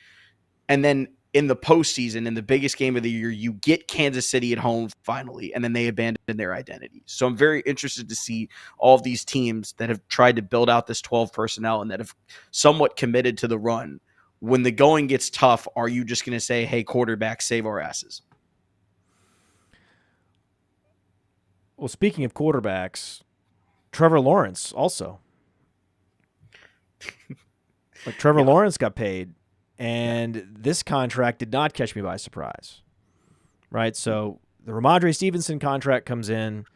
And then in the postseason, in the biggest game of the year, you get Kansas City at home finally, and then they abandon their identity. So I'm very interested to see all of these teams that have tried to build out this 12 personnel and that have somewhat committed to the run. When the going gets tough, are you just going to say, hey, quarterback, save our asses? Well, speaking of quarterbacks, Trevor Lawrence also. Trevor Lawrence got paid, and this contract did not catch me by surprise. Right? So the Ramondre Stevenson contract comes in.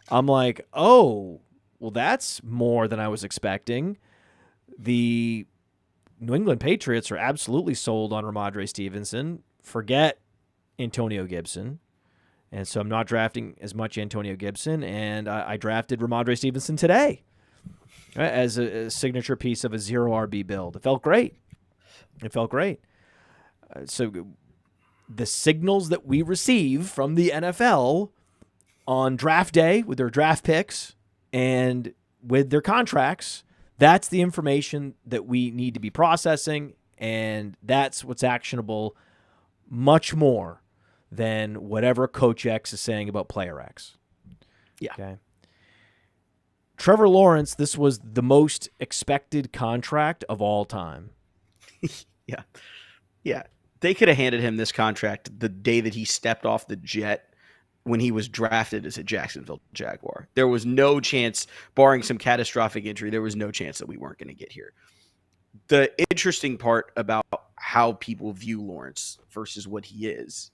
I'm like, oh, well, that's more than I was expecting. The New England Patriots are absolutely sold on Ramondre Stevenson. Forget Antonio Gibson. And so I'm not drafting as much Antonio Gibson, and I drafted Ramondre Stevenson today as a signature piece of a zero RB build. It felt great. So the signals that we receive from the NFL on draft day with their draft picks and with their contracts, that's the information that we need to be processing, and that's what's actionable much more than whatever Coach X is saying about Player X. Yeah. Okay. Trevor Lawrence, this was the most expected contract of all time. Yeah. They could have handed him this contract the day that he stepped off the jet when he was drafted as a Jacksonville Jaguar. There was no chance, barring some catastrophic injury, there was no chance that we weren't going to get here. The interesting part about how people view Lawrence versus what he is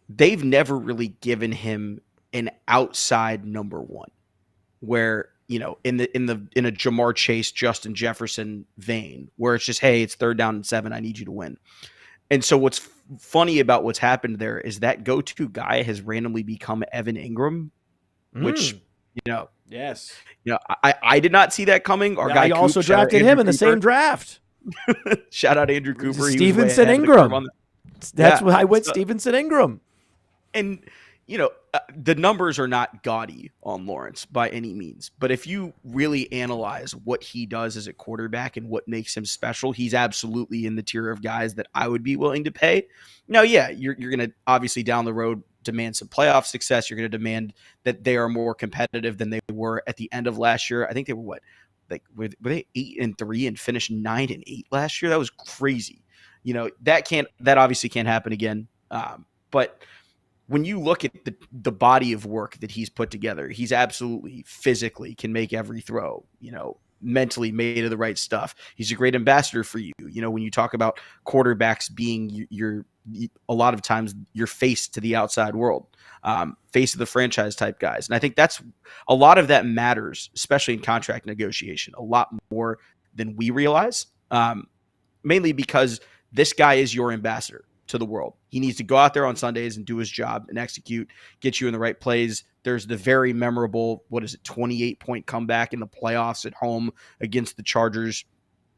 they've never really given him an outside number one where, in a Jamar Chase, Justin Jefferson vein, where it's just, hey, it's 3rd down and 7. I need you to win. And so what's funny about what's happened there is that go-to guy has randomly become Evan Ingram, which, Yes. I did not see that coming. Our guy I also Coop, shout out drafted Andrew him in the Cooper. same draft. Shout out Andrew Cooper. He was way Stevenson ahead of the curve Ingram. on That's Yeah. why I went Stevenson Ingram. And, the numbers are not gaudy on Lawrence by any means. But if you really analyze what he does as a quarterback and what makes him special, he's absolutely in the tier of guys that I would be willing to pay. Now, yeah, you're going to obviously down the road demand some playoff success. You're going to demand that they are more competitive than they were at the end of last year. I think they were were they 8-3 and finished 9-8 last year? That was crazy. That obviously can't happen again. But when you look at the body of work that he's put together, he's absolutely physically can make every throw, mentally made of the right stuff. He's a great ambassador for you. When you talk about quarterbacks being a lot of times your face to the outside world, face of the franchise type guys. And I think that's a lot of that matters, especially in contract negotiation, a lot more than we realize, mainly because this guy is your ambassador to the world. He needs to go out there on Sundays and do his job and execute, get you in the right plays. There's the very memorable, 28-point comeback in the playoffs at home against the Chargers.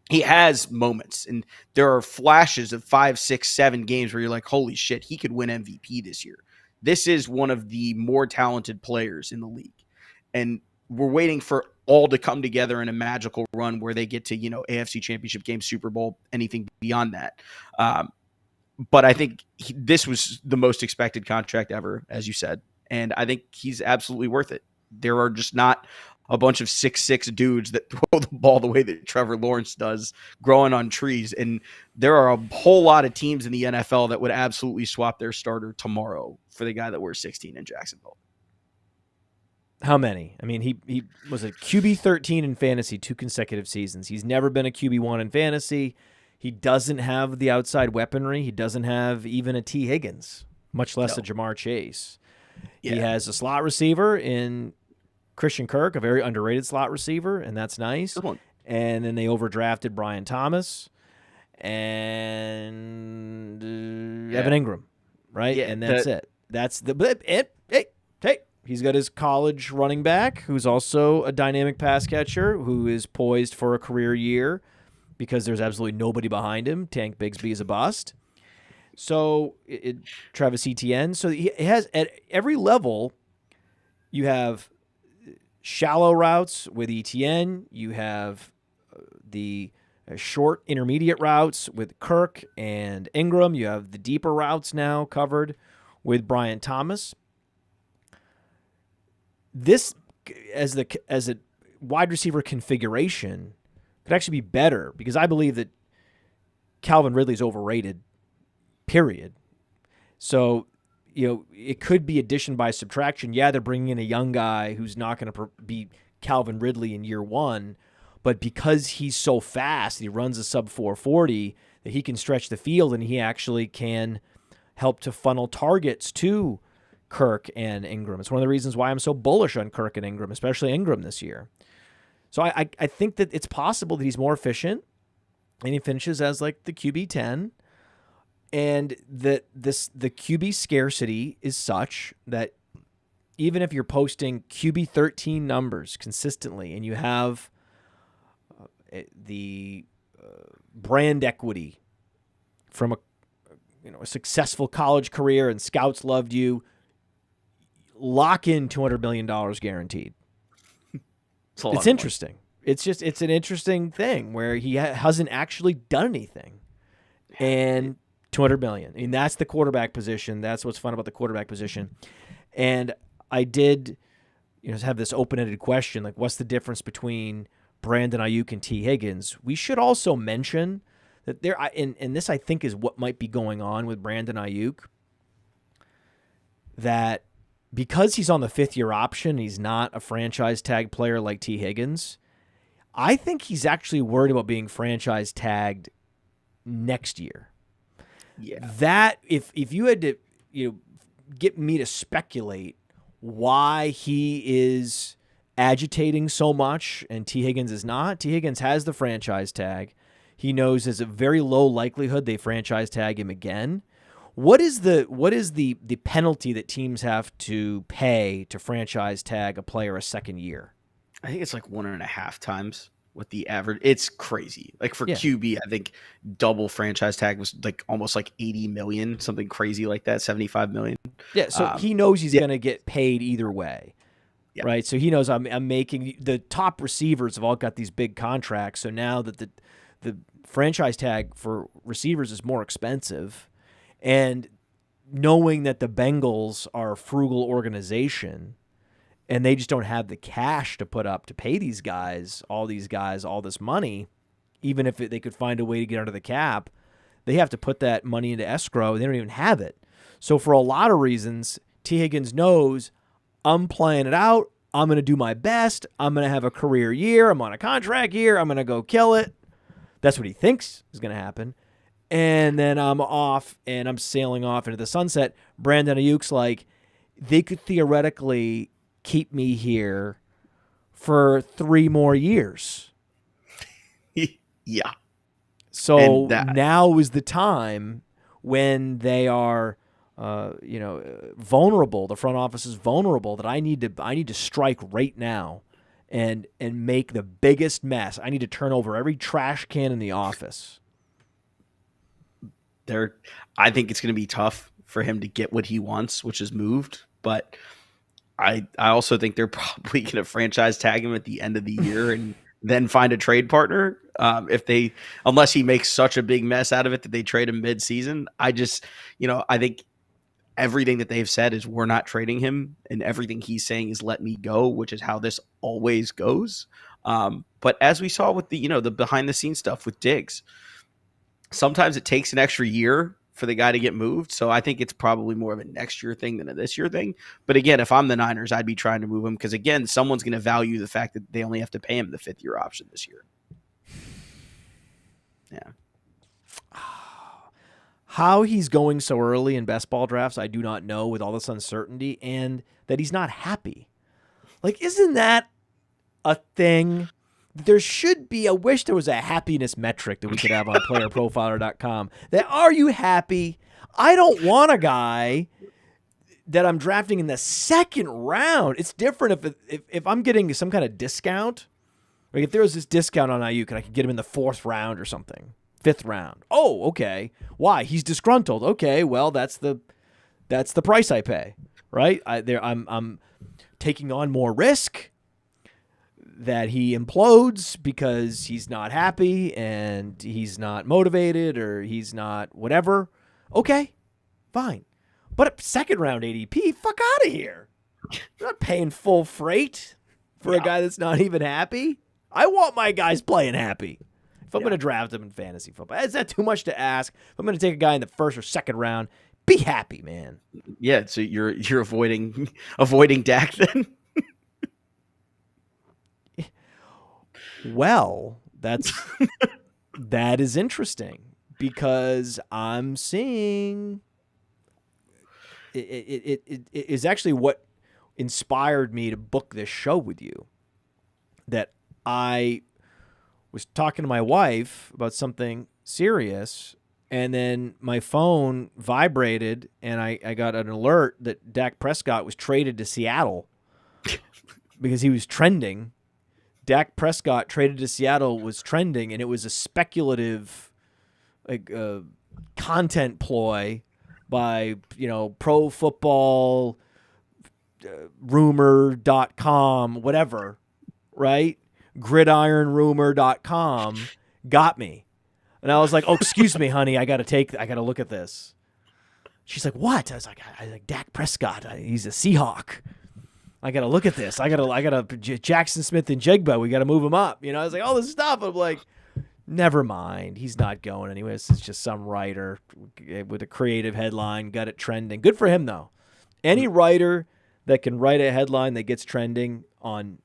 He has moments, and there are flashes of 5, 6, 7 games where you're like, holy shit, he could win MVP this year. This is one of the more talented players in the league. And we're waiting for all to come together in a magical run where they get to, AFC Championship game, Super Bowl, anything beyond that. But I think this was the most expected contract ever, as you said. And I think he's absolutely worth it. There are just not a bunch of 6'6" dudes that throw the ball the way that Trevor Lawrence does, growing on trees. And there are a whole lot of teams in the NFL that would absolutely swap their starter tomorrow for the guy that wears 16 in Jacksonville. How many? I mean, he was a QB 13 in fantasy 2 consecutive seasons. He's never been a QB 1 in fantasy. He doesn't have the outside weaponry. He doesn't have even a T. Higgins, much less a Jamar Chase. Yeah. He has a slot receiver in Christian Kirk, a very underrated slot receiver, and that's nice. And then they overdrafted Brian Thomas and Evan Ingram, right? Yeah, and that's it. That's hey, he's got his college running back, who's also a dynamic pass catcher, who is poised for a career year, because there's absolutely nobody behind him. Tank Bigsby is a bust. So Travis Etienne. So he has at every level, you have shallow routes with Etienne. You have the short intermediate routes with Kirk and Ingram. You have the deeper routes now covered with Brian Thomas. This as a wide receiver configuration could actually be better, because I believe that Calvin Ridley's overrated, period. So, it could be addition by subtraction. Yeah, they're bringing in a young guy who's not going to be Calvin Ridley in year one, but because he's so fast, he runs a sub 440, that he can stretch the field, and he actually can help to funnel targets to Kirk and Ingram. It's one of the reasons why I'm so bullish on Kirk and Ingram, especially Ingram this year. So I think that it's possible that he's more efficient and he finishes as like the QB 10, and that the QB scarcity is such that even if you're posting QB 13 numbers consistently and you have the brand equity from a successful college career and scouts loved you, lock in $200 million guaranteed. It's interesting. It's an interesting thing where he hasn't actually done anything, and $200 million. I mean, that's the quarterback position. That's what's fun about the quarterback position. And I did, have this open-ended question, like, what's the difference between Brandon Aiyuk and T. Higgins? We should also mention that there, and this I think is what might be going on with Brandon Aiyuk, that because he's on the 5th-year option, he's not a franchise tag player like T. Higgins. I think he's actually worried about being franchise tagged next year. Yeah. That if you had to get me to speculate why he is agitating so much and T. Higgins is not. T. Higgins has the franchise tag. He knows there's a very low likelihood they franchise tag him again. What is the penalty that teams have to pay to franchise tag a player a second year? I think it's like 1.5 times what the average. It's crazy. Like for QB, I think double franchise tag was like almost like 80 million, something crazy like that, 75 million. Yeah, so he knows he's going to get paid either way. Yeah. Right? So he knows I'm making the top receivers have all got these big contracts. So now that the franchise tag for receivers is more expensive, and knowing that the Bengals are a frugal organization and they just don't have the cash to put up to pay these guys all this money, even if they could find a way to get under the cap, they have to put that money into escrow, and they don't even have it. So for a lot of reasons, T. Higgins knows I'm playing it out. I'm going to do my best. I'm going to have a career year. I'm on a contract year. I'm going to go kill it. That's what he thinks is going to happen. And then I'm off, and I'm sailing off into the sunset. Brandon Aiyuk's like, they could theoretically keep me here for 3 more years. Yeah. So now is the time when they are vulnerable. The front office is vulnerable, that I need to strike right now and make the biggest mess. I need to turn over every trash can in the office. I think it's going to be tough for him to get what he wants, which is moved. But I also think they're probably going to franchise tag him at the end of the year and then find a trade partner. Unless he makes such a big mess out of it that they trade him mid-season. I think everything that they've said is we're not trading him, and everything he's saying is let me go, which is how this always goes. But as we saw with the behind the scenes stuff with Diggs, sometimes it takes an extra year for the guy to get moved. So I think it's probably more of a next year thing than a this year thing. But again, if I'm the Niners, I'd be trying to move him because, again, someone's going to value the fact that they only have to pay him the 5th-year option this year. Yeah. How he's going so early in best ball drafts, I do not know, with all this uncertainty, and that he's not happy. Like, isn't that a thing? There should be, I wish there was a happiness metric that we could have on playerprofiler.com. That, are you happy? I don't want a guy that I'm drafting in the 2nd round. It's different if I'm getting some kind of discount. Like if there was this discount on Aiyuk and I could get him in the 4th round or something, 5th round. Oh, okay. Why? He's disgruntled. Okay, well that's the price I pay, right? I'm taking on more risk that he implodes because he's not happy and he's not motivated or he's not whatever. Okay, fine. But a 2nd round ADP, fuck out of here. I'm not paying full freight for a guy that's not even happy. I want my guys playing happy. If I'm going to draft them in fantasy football, is that too much to ask? If I'm going to take a guy in the 1st or 2nd round, be happy, man. Yeah, so you're avoiding Dak then? Well, that is interesting because I'm seeing it is actually what inspired me to book this show with you. That I was talking to my wife about something serious, and then my phone vibrated, and I got an alert that Dak Prescott was traded to Seattle because he was trending. Dak Prescott traded to Seattle was trending, and it was a speculative content ploy by, pro football rumor.com, whatever, right? gridironrumor.com got me. And I was like, oh, excuse me, honey, I got to look at this. She's like, what? I was like, Dak Prescott, he's a Seahawk. I got to look at this. I got to Jackson Smith and Jigba. We got to move him up. I was like, all this stuff. I'm like, never mind. He's not going anywhere. It's just some writer with a creative headline, got it trending. Good for him, though. Any writer that can write a headline that gets trending on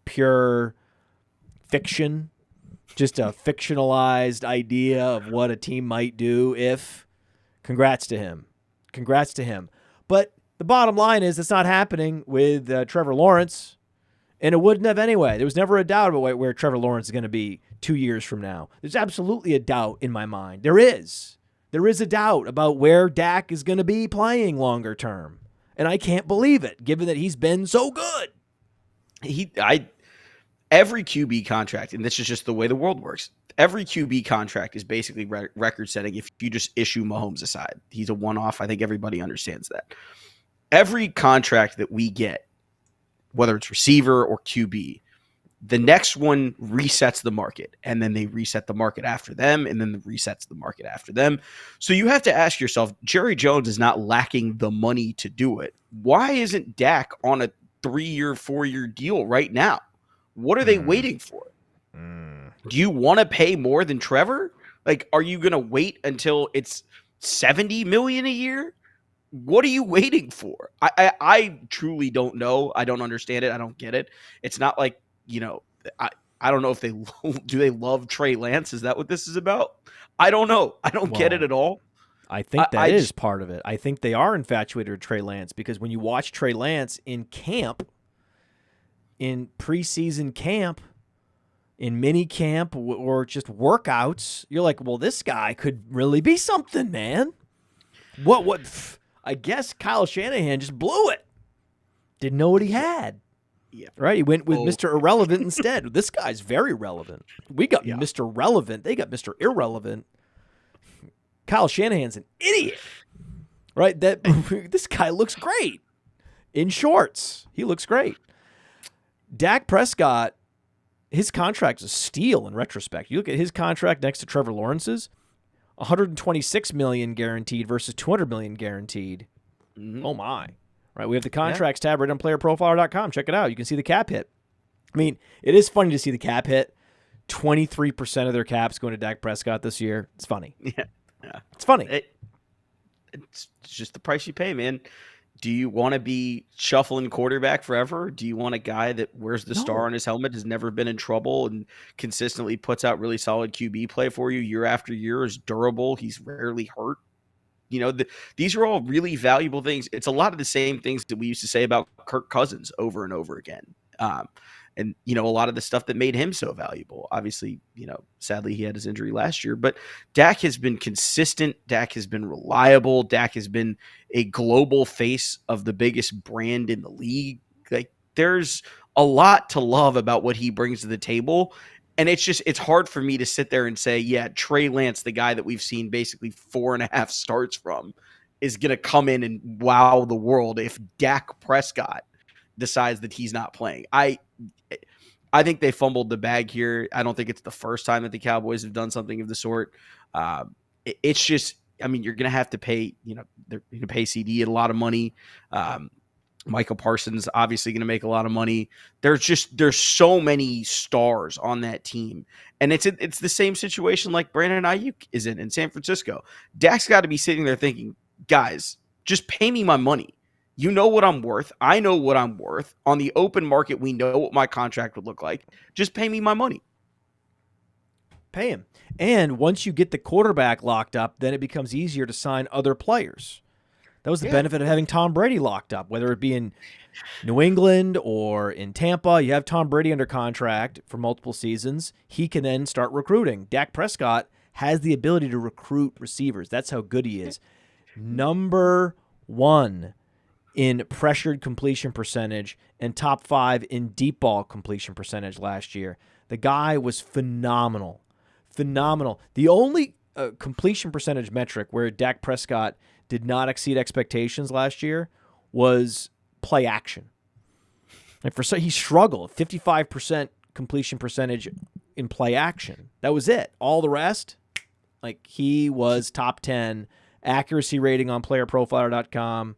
pure fiction, just a fictionalized idea of what a team might do congrats to him. But the bottom line is it's not happening with Trevor Lawrence And it wouldn't have anyway. There was never a doubt about where Trevor Lawrence is going to be 2 years from now. There's absolutely a doubt in my mind. There is. There is a doubt about where Dak is going to be playing longer term. And I can't believe it, given that he's been so good. Every QB contract, and this is just the way the world works, every QB contract is basically record setting if you just issue Mahomes aside. He's a one-off. I think everybody understands that. Every contract that we get, whether it's receiver or QB, the next one resets the market, and then they reset the market after them, and then resets the market after them. So you have to ask yourself, Jerry Jones is not lacking the money to do it. Why isn't Dak on a 3-year, 4-year deal right now? What are they waiting for? Do you want to pay more than Trevor? Like, are you going to wait until it's $70 million a year? What are you waiting for? I truly don't know. I don't understand it. I don't get it. It's not like, I don't know if do they love Trey Lance? Is that what this is about? I don't know. I don't get it at all. I think that is part of it. I think they are infatuated with Trey Lance because when you watch Trey Lance in camp, in preseason camp, in mini camp, or just workouts, you're like, well, this guy could really be something, man. I guess Kyle Shanahan just blew it. Didn't know what he had. Yeah. Right? He went with Mr. Irrelevant instead. This guy's very relevant. We got Mr. Relevant. They got Mr. Irrelevant. Kyle Shanahan's an idiot. Right? This guy looks great. In shorts. He looks great. Dak Prescott, his contract is a steal in retrospect. You look at his contract next to Trevor Lawrence's, $126 million guaranteed versus $200 million guaranteed. Mm-hmm. Oh my! Right, we have the contracts tab right on PlayerProfiler.com. Check it out. You can see the cap hit. I mean, it is funny to see the cap hit. 23% of their caps going to Dak Prescott this year. It's funny. Yeah, it's funny. It's just the price you pay, man. Do you want to be shuffling quarterback forever? Do you want a guy that wears the star on his helmet, has never been in trouble, and consistently puts out really solid QB play for you year after year, is durable, he's rarely hurt? These are all really valuable things. It's a lot of the same things that we used to say about Kirk Cousins over and over again. And a lot of the stuff that made him so valuable. Obviously, sadly he had his injury last year, but Dak has been consistent. Dak has been reliable. Dak has been a global face of the biggest brand in the league. Like, there's a lot to love about what he brings to the table. And it's hard for me to sit there and say, yeah, Trey Lance, the guy that we've seen basically 4.5 starts from, is going to come in and wow the world if Dak Prescott decides that he's not playing. I think they fumbled the bag here. I don't think it's the first time that the Cowboys have done something of the sort. It's just, you're going to have to pay, they're going to pay CD a lot of money. Michael Parsons obviously going to make a lot of money. There's so many stars on that team. And it's the same situation like Brandon Aiyuk is in San Francisco. Dak's got to be sitting there thinking, guys, just pay me my money. You know what I'm worth. I know what I'm worth. On the open market, we know what my contract would look like. Just pay me my money. Pay him. And once you get the quarterback locked up, then it becomes easier to sign other players. That was the benefit of having Tom Brady locked up, whether it be in New England or in Tampa. You have Tom Brady under contract for multiple seasons. He can then start recruiting. Dak Prescott has the ability to recruit receivers. That's how good he is. Number 1 in pressured completion percentage and top 5 in deep ball completion percentage last year. The guy was phenomenal. Phenomenal. The only completion percentage metric where Dak Prescott did not exceed expectations last year was play action. And he struggled, 55% completion percentage in play action. That was it. All the rest, he was top 10 accuracy rating on playerprofiler.com.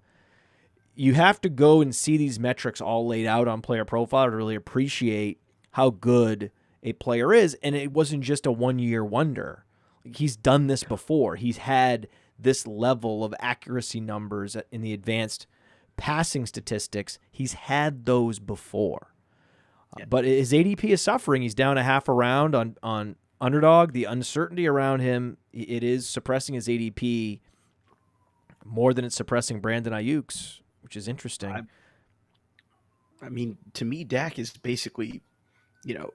You have to go and see these metrics all laid out on Player Profiler to really appreciate how good a player is. And it wasn't just a one-year wonder. He's done this before. He's had this level of accuracy numbers in the advanced passing statistics. He's had those before. But his ADP is suffering. He's down a half a round on Underdog. The uncertainty around him, it is suppressing his ADP more than it's suppressing Brandon Aiyuk's, which is interesting. I mean, to me, Dak is basically,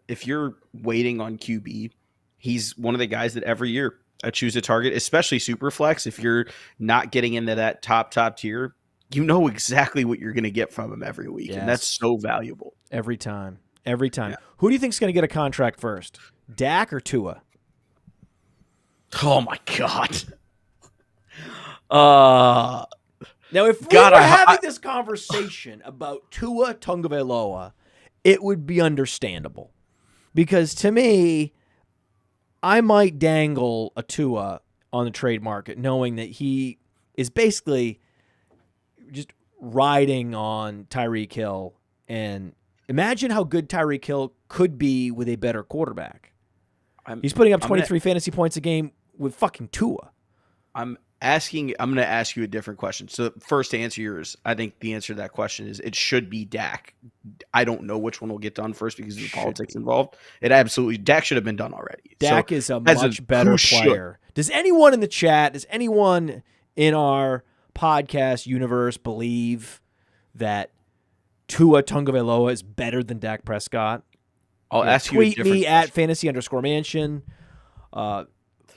if you're waiting on QB, he's one of the guys that every year I choose a target, especially super flex. If you're not getting into that top tier, you know exactly what you're going to get from him every week. And that's Yes. so valuable. Every time. Every time. Yeah. Who do you think is going to get a contract first? Dak or Tua? Oh my God. Uh, Now, if we were having this conversation about Tua Tagovailoa, it would be understandable. Because to me, I might dangle a Tua on the trade market, knowing that he is basically just riding on Tyreek Hill. And imagine how good Tyreek Hill could be with a better quarterback. He's putting up 23 fantasy points a game with fucking Tua. I'm going to ask you a different question. So first, to answer yours, I think the answer to that question is it should be Dak. I don't know which one will get done first because of the politics involved. Dak should have been done already. Dak is a much better player. Does anyone in the chat, does anyone in our podcast universe believe that Tua Tagovailoa is better than Dak Prescott? I'll ask you a different Tweet me question. at fantasy_mansion.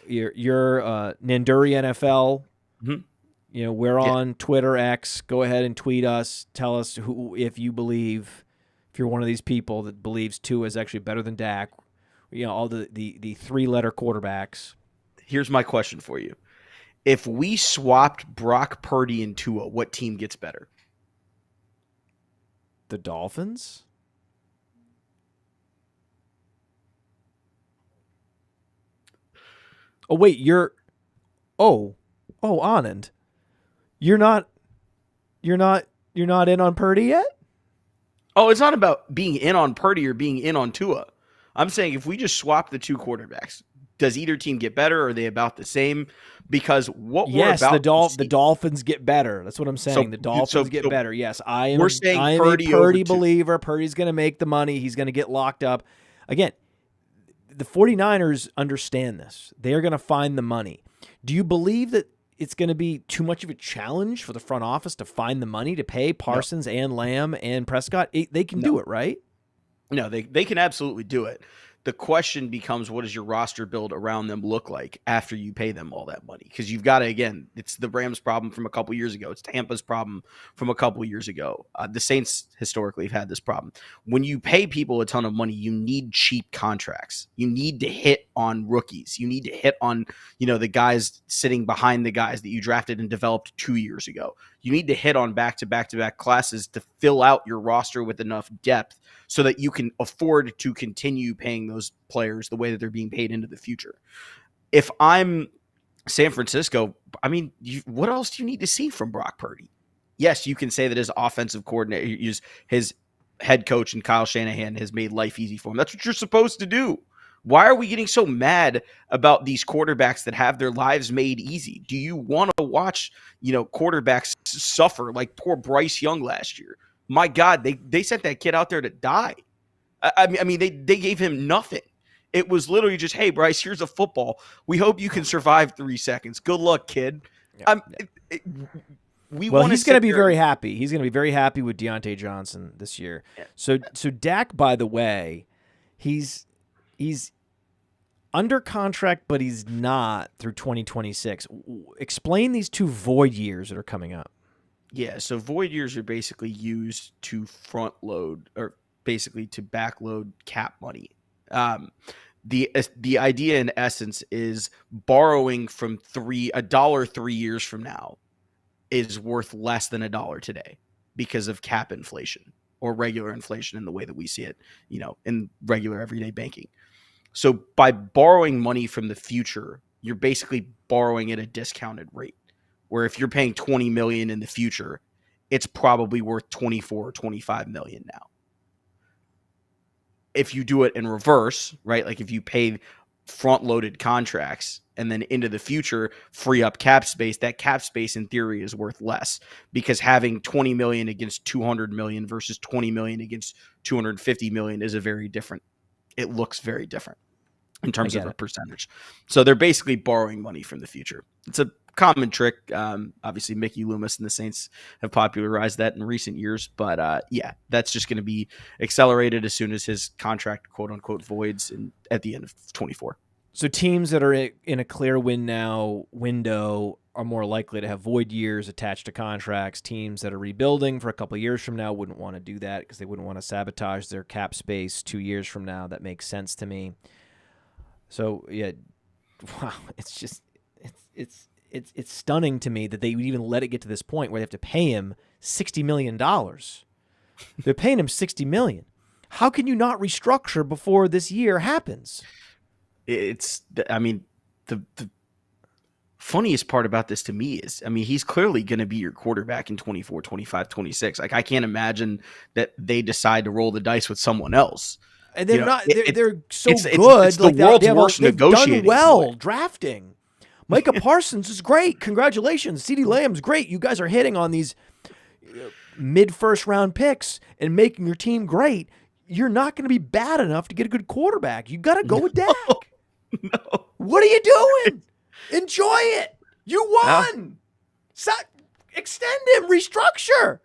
Your Nanduri NFL. Mm-hmm. We're on Twitter X. Go ahead and tweet us. Tell us if you're one of these people that believes Tua is actually better than Dak. All the 3-letter quarterbacks. Here's my question for you. If we swapped Brock Purdy and Tua, what team gets better? The Dolphins? Oh wait, Anand. You're not in on Purdy yet? Oh, it's not about being in on Purdy or being in on Tua. I'm saying if we just swap the two quarterbacks, does either team get better? Or are they about the same? Because we're about the Dolphins get better. That's what I'm saying. The Dolphins get better. Yes, I am a Purdy believer. Purdy's going to make the money. He's going to get locked up. Again, the 49ers understand this. They're going to find the money. Do you believe that it's going to be too much of a challenge for the front office to find the money to pay Parsons and Lamb and Prescott? They can do it, right? No, they can absolutely do it. The question becomes, what does your roster build around them look like after you pay them all that money? Because you've got to, again, it's the Rams' problem from a couple years ago. It's Tampa's problem from a couple years ago. The Saints historically have had this problem. When you pay people a ton of money, you need cheap contracts. You need to hit on rookies. You need to hit on, the guys sitting behind the guys that you drafted and developed 2 years ago. You need to hit on back-to-back classes to fill out your roster with enough depth so that you can afford to continue paying those players the way that they're being paid into the future. If I'm San Francisco, I mean, what else do you need to see from Brock Purdy? Yes, you can say that his offensive coordinator, his head coach and Kyle Shanahan has made life easy for him. That's what you're supposed to do. Why are we getting so mad about these quarterbacks that have their lives made easy? Do you want to watch, quarterbacks suffer like poor Bryce Young last year? My God, they sent that kid out there to die. I mean, they gave him nothing. It was literally just, hey, Bryce, here's a football. We hope you can survive 3 seconds. Good luck, kid. Yeah. He's going to be very happy. He's going to be very happy with Deontay Johnson this year. Yeah. So Dak, by the way, he's under contract, but he's not through 2026. Explain these 2 void years that are coming up. Yeah, so void years are basically used to front load or basically to backload cap money. The idea in essence is borrowing from $1 3 years from now is worth less than $1 today because of cap inflation or regular inflation in the way that we see it, in regular everyday banking. So by borrowing money from the future, you're basically borrowing at a discounted rate. Where if you're paying $20 million in the future, it's probably worth $24 or $25 million now. If you do it in reverse, right? Like if you pay front-loaded contracts and then into the future free up cap space, that cap space in theory is worth less because having $20 million against $200 million versus $20 million against $250 million is it looks very different. in I terms of get a it. percentage. So they're basically borrowing money from the future. It's a common trick. Obviously, Mickey Loomis and the Saints have popularized that in recent years. But yeah, that's just going to be accelerated as soon as his contract, quote unquote, voids at the end of 24. So teams that are in a clear win now window are more likely to have void years attached to contracts. Teams that are rebuilding for a couple of years from now wouldn't want to do that because they wouldn't want to sabotage their cap space 2 years from now. That makes sense to me. So yeah, wow, it's stunning to me that they would even let it get to this point where they have to pay him $60 million. They're paying him $60 million. How can you not restructure before this year happens? The funniest part about this to me is, he's clearly going to be your quarterback in 24, 25, 26. Like, I can't imagine that they decide to roll the dice with someone else. And they're they're so it's good. the world's worst they've negotiating done well point. drafting. Micah Parsons is great. Congratulations. CeeDee Lamb's great. You guys are hitting on these mid-first round picks and making your team great. You're not going to be bad enough to get a good quarterback. You got to go with Dak. No. What are you doing? Enjoy it. You won. Extend him. Restructure.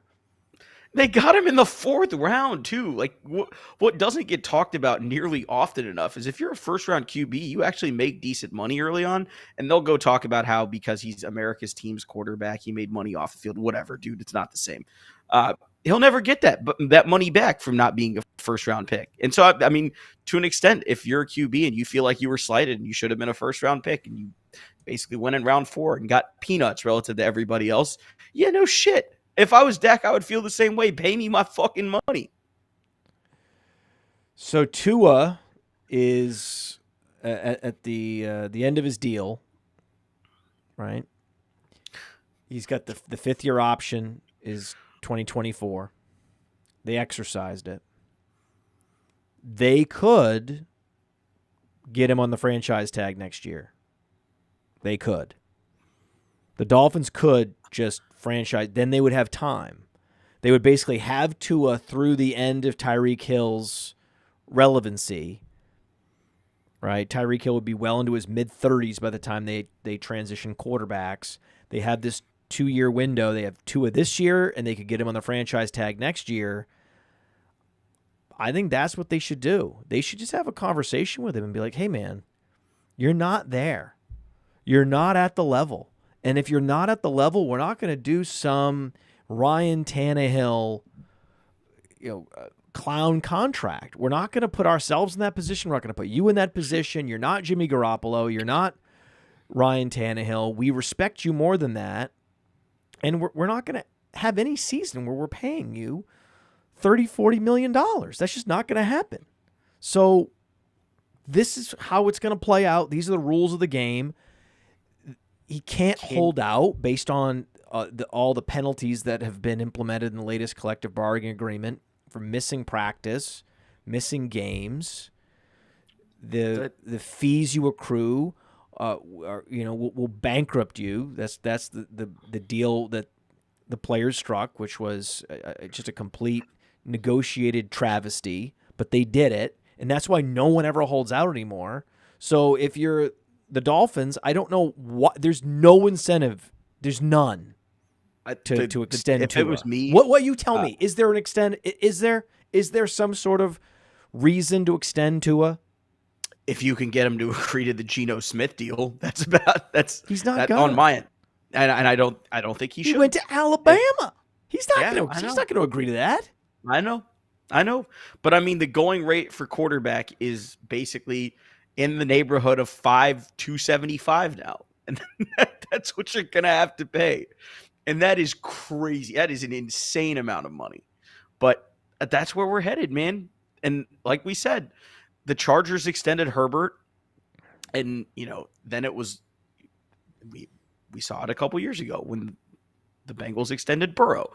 They got him in the 4th round, too. Like, what doesn't get talked about nearly often enough is if you're a first-round QB, you actually make decent money early on, and they'll go talk about how because he's America's team's quarterback, he made money off the field. Whatever, dude. It's not the same. He'll never get that money back from not being a first-round pick. And so, to an extent, if you're a QB and you feel like you were slighted and you should have been a first-round pick and you basically went in round 4 and got peanuts relative to everybody else, yeah, no shit. If I was Dak, I would feel the same way. Pay me my fucking money. So Tua is at the end of his deal, right? He's got the 5th-year option is 2024. They exercised it. They could get him on the franchise tag next year. They could. The Dolphins could just franchise. Then they would have time. They would basically have Tua through the end of Tyreek Hill's relevancy. Right? Tyreek Hill would be well into his mid-30s by the time they transition quarterbacks. They have this 2-year window. They have Tua this year, and they could get him on the franchise tag next year. I think that's what they should do. They should just have a conversation with him and be like, hey, man, you're not there. You're not at the level. And if you're not at the level, we're not going to do some Ryan Tannehill, clown contract. We're not going to put ourselves in that position. We're not going to put you in that position. You're not Jimmy Garoppolo. You're not Ryan Tannehill. We respect you more than that. And we're not going to have any season where we're paying you $30, $40 million. That's just not going to happen. So this is how it's going to play out. These are the rules of the game. He can't hold out based on all the penalties that have been implemented in the latest collective bargaining agreement for missing practice, missing games, the fees you accrue. Will bankrupt you. That's the deal that the players struck, which was just a complete negotiated travesty. But they did it, and that's why no one ever holds out anymore. So if you're the Dolphins, I don't know what. There's no incentive. There's none to extend. If it was me, what you tell me? Is there an extend? Is there some sort of reason to extend Tua? If you can get him to agree to the Geno Smith deal, that's he's not on my end, and I don't think he should. He went to Alabama. He's not going to agree to that. I know, but I mean the going rate for quarterback is basically in the neighborhood of $5,275 now, and that's what you're gonna have to pay, and that is crazy. That is an insane amount of money, but that's where we're headed, man. And like we said, the Chargers extended Herbert, and then it was we saw it a couple years ago when the Bengals extended Burrow.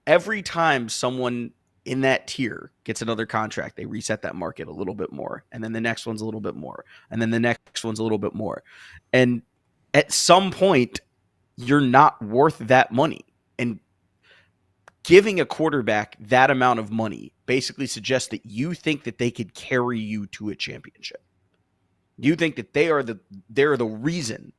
Every time someone in that tier gets another contract, they reset that market a little bit more, and then the next one's a little bit more, and then the next one's a little bit more. And at some point, you're not worth that money. And giving a quarterback that amount of money basically suggests that you think that they could carry you to a championship. You think that they're the reason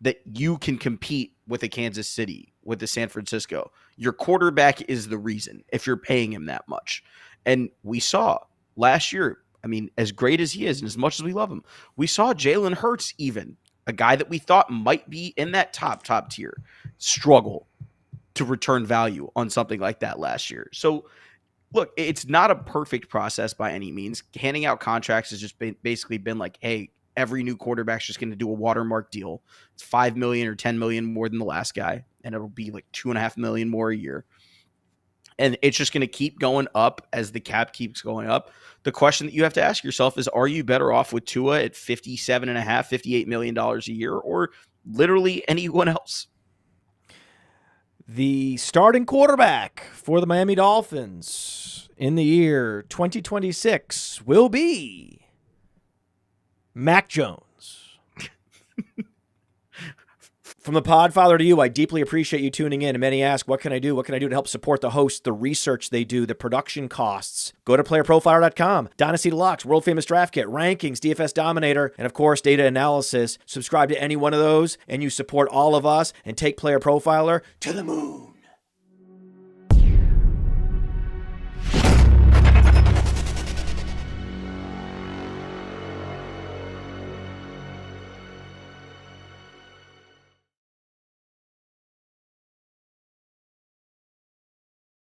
that you can compete with a Kansas City, with the San Francisco. Your quarterback is the reason if you're paying him that much. And we saw last year, I mean, as great as he is and as much as we love him, we saw Jalen Hurts, even a guy that we thought might be in that top tier, struggle to return value on something like that last year. So look, it's not a perfect process by any means. Handing out contracts has just basically been like, hey, every new quarterback's just going to do a watermark deal. It's $5 million or $10 million more than the last guy, and it'll be like $2.5 million more a year. And it's just going to keep going up as the cap keeps going up. The question that you have to ask yourself is, are you better off with Tua at $57.5, $58 million a year, or literally anyone else? The starting quarterback for the Miami Dolphins in the year 2026 will be Mac Jones. From the Podfather to you, I deeply appreciate you tuning in. And many ask, what can I do? What can I do to help support the host, the research they do, the production costs? Go to playerprofiler.com, Dynasty Deluxe, World Famous Draft Kit, Rankings, DFS Dominator, and of course, data analysis. Subscribe to any one of those, and you support all of us and take Player Profiler to the moon.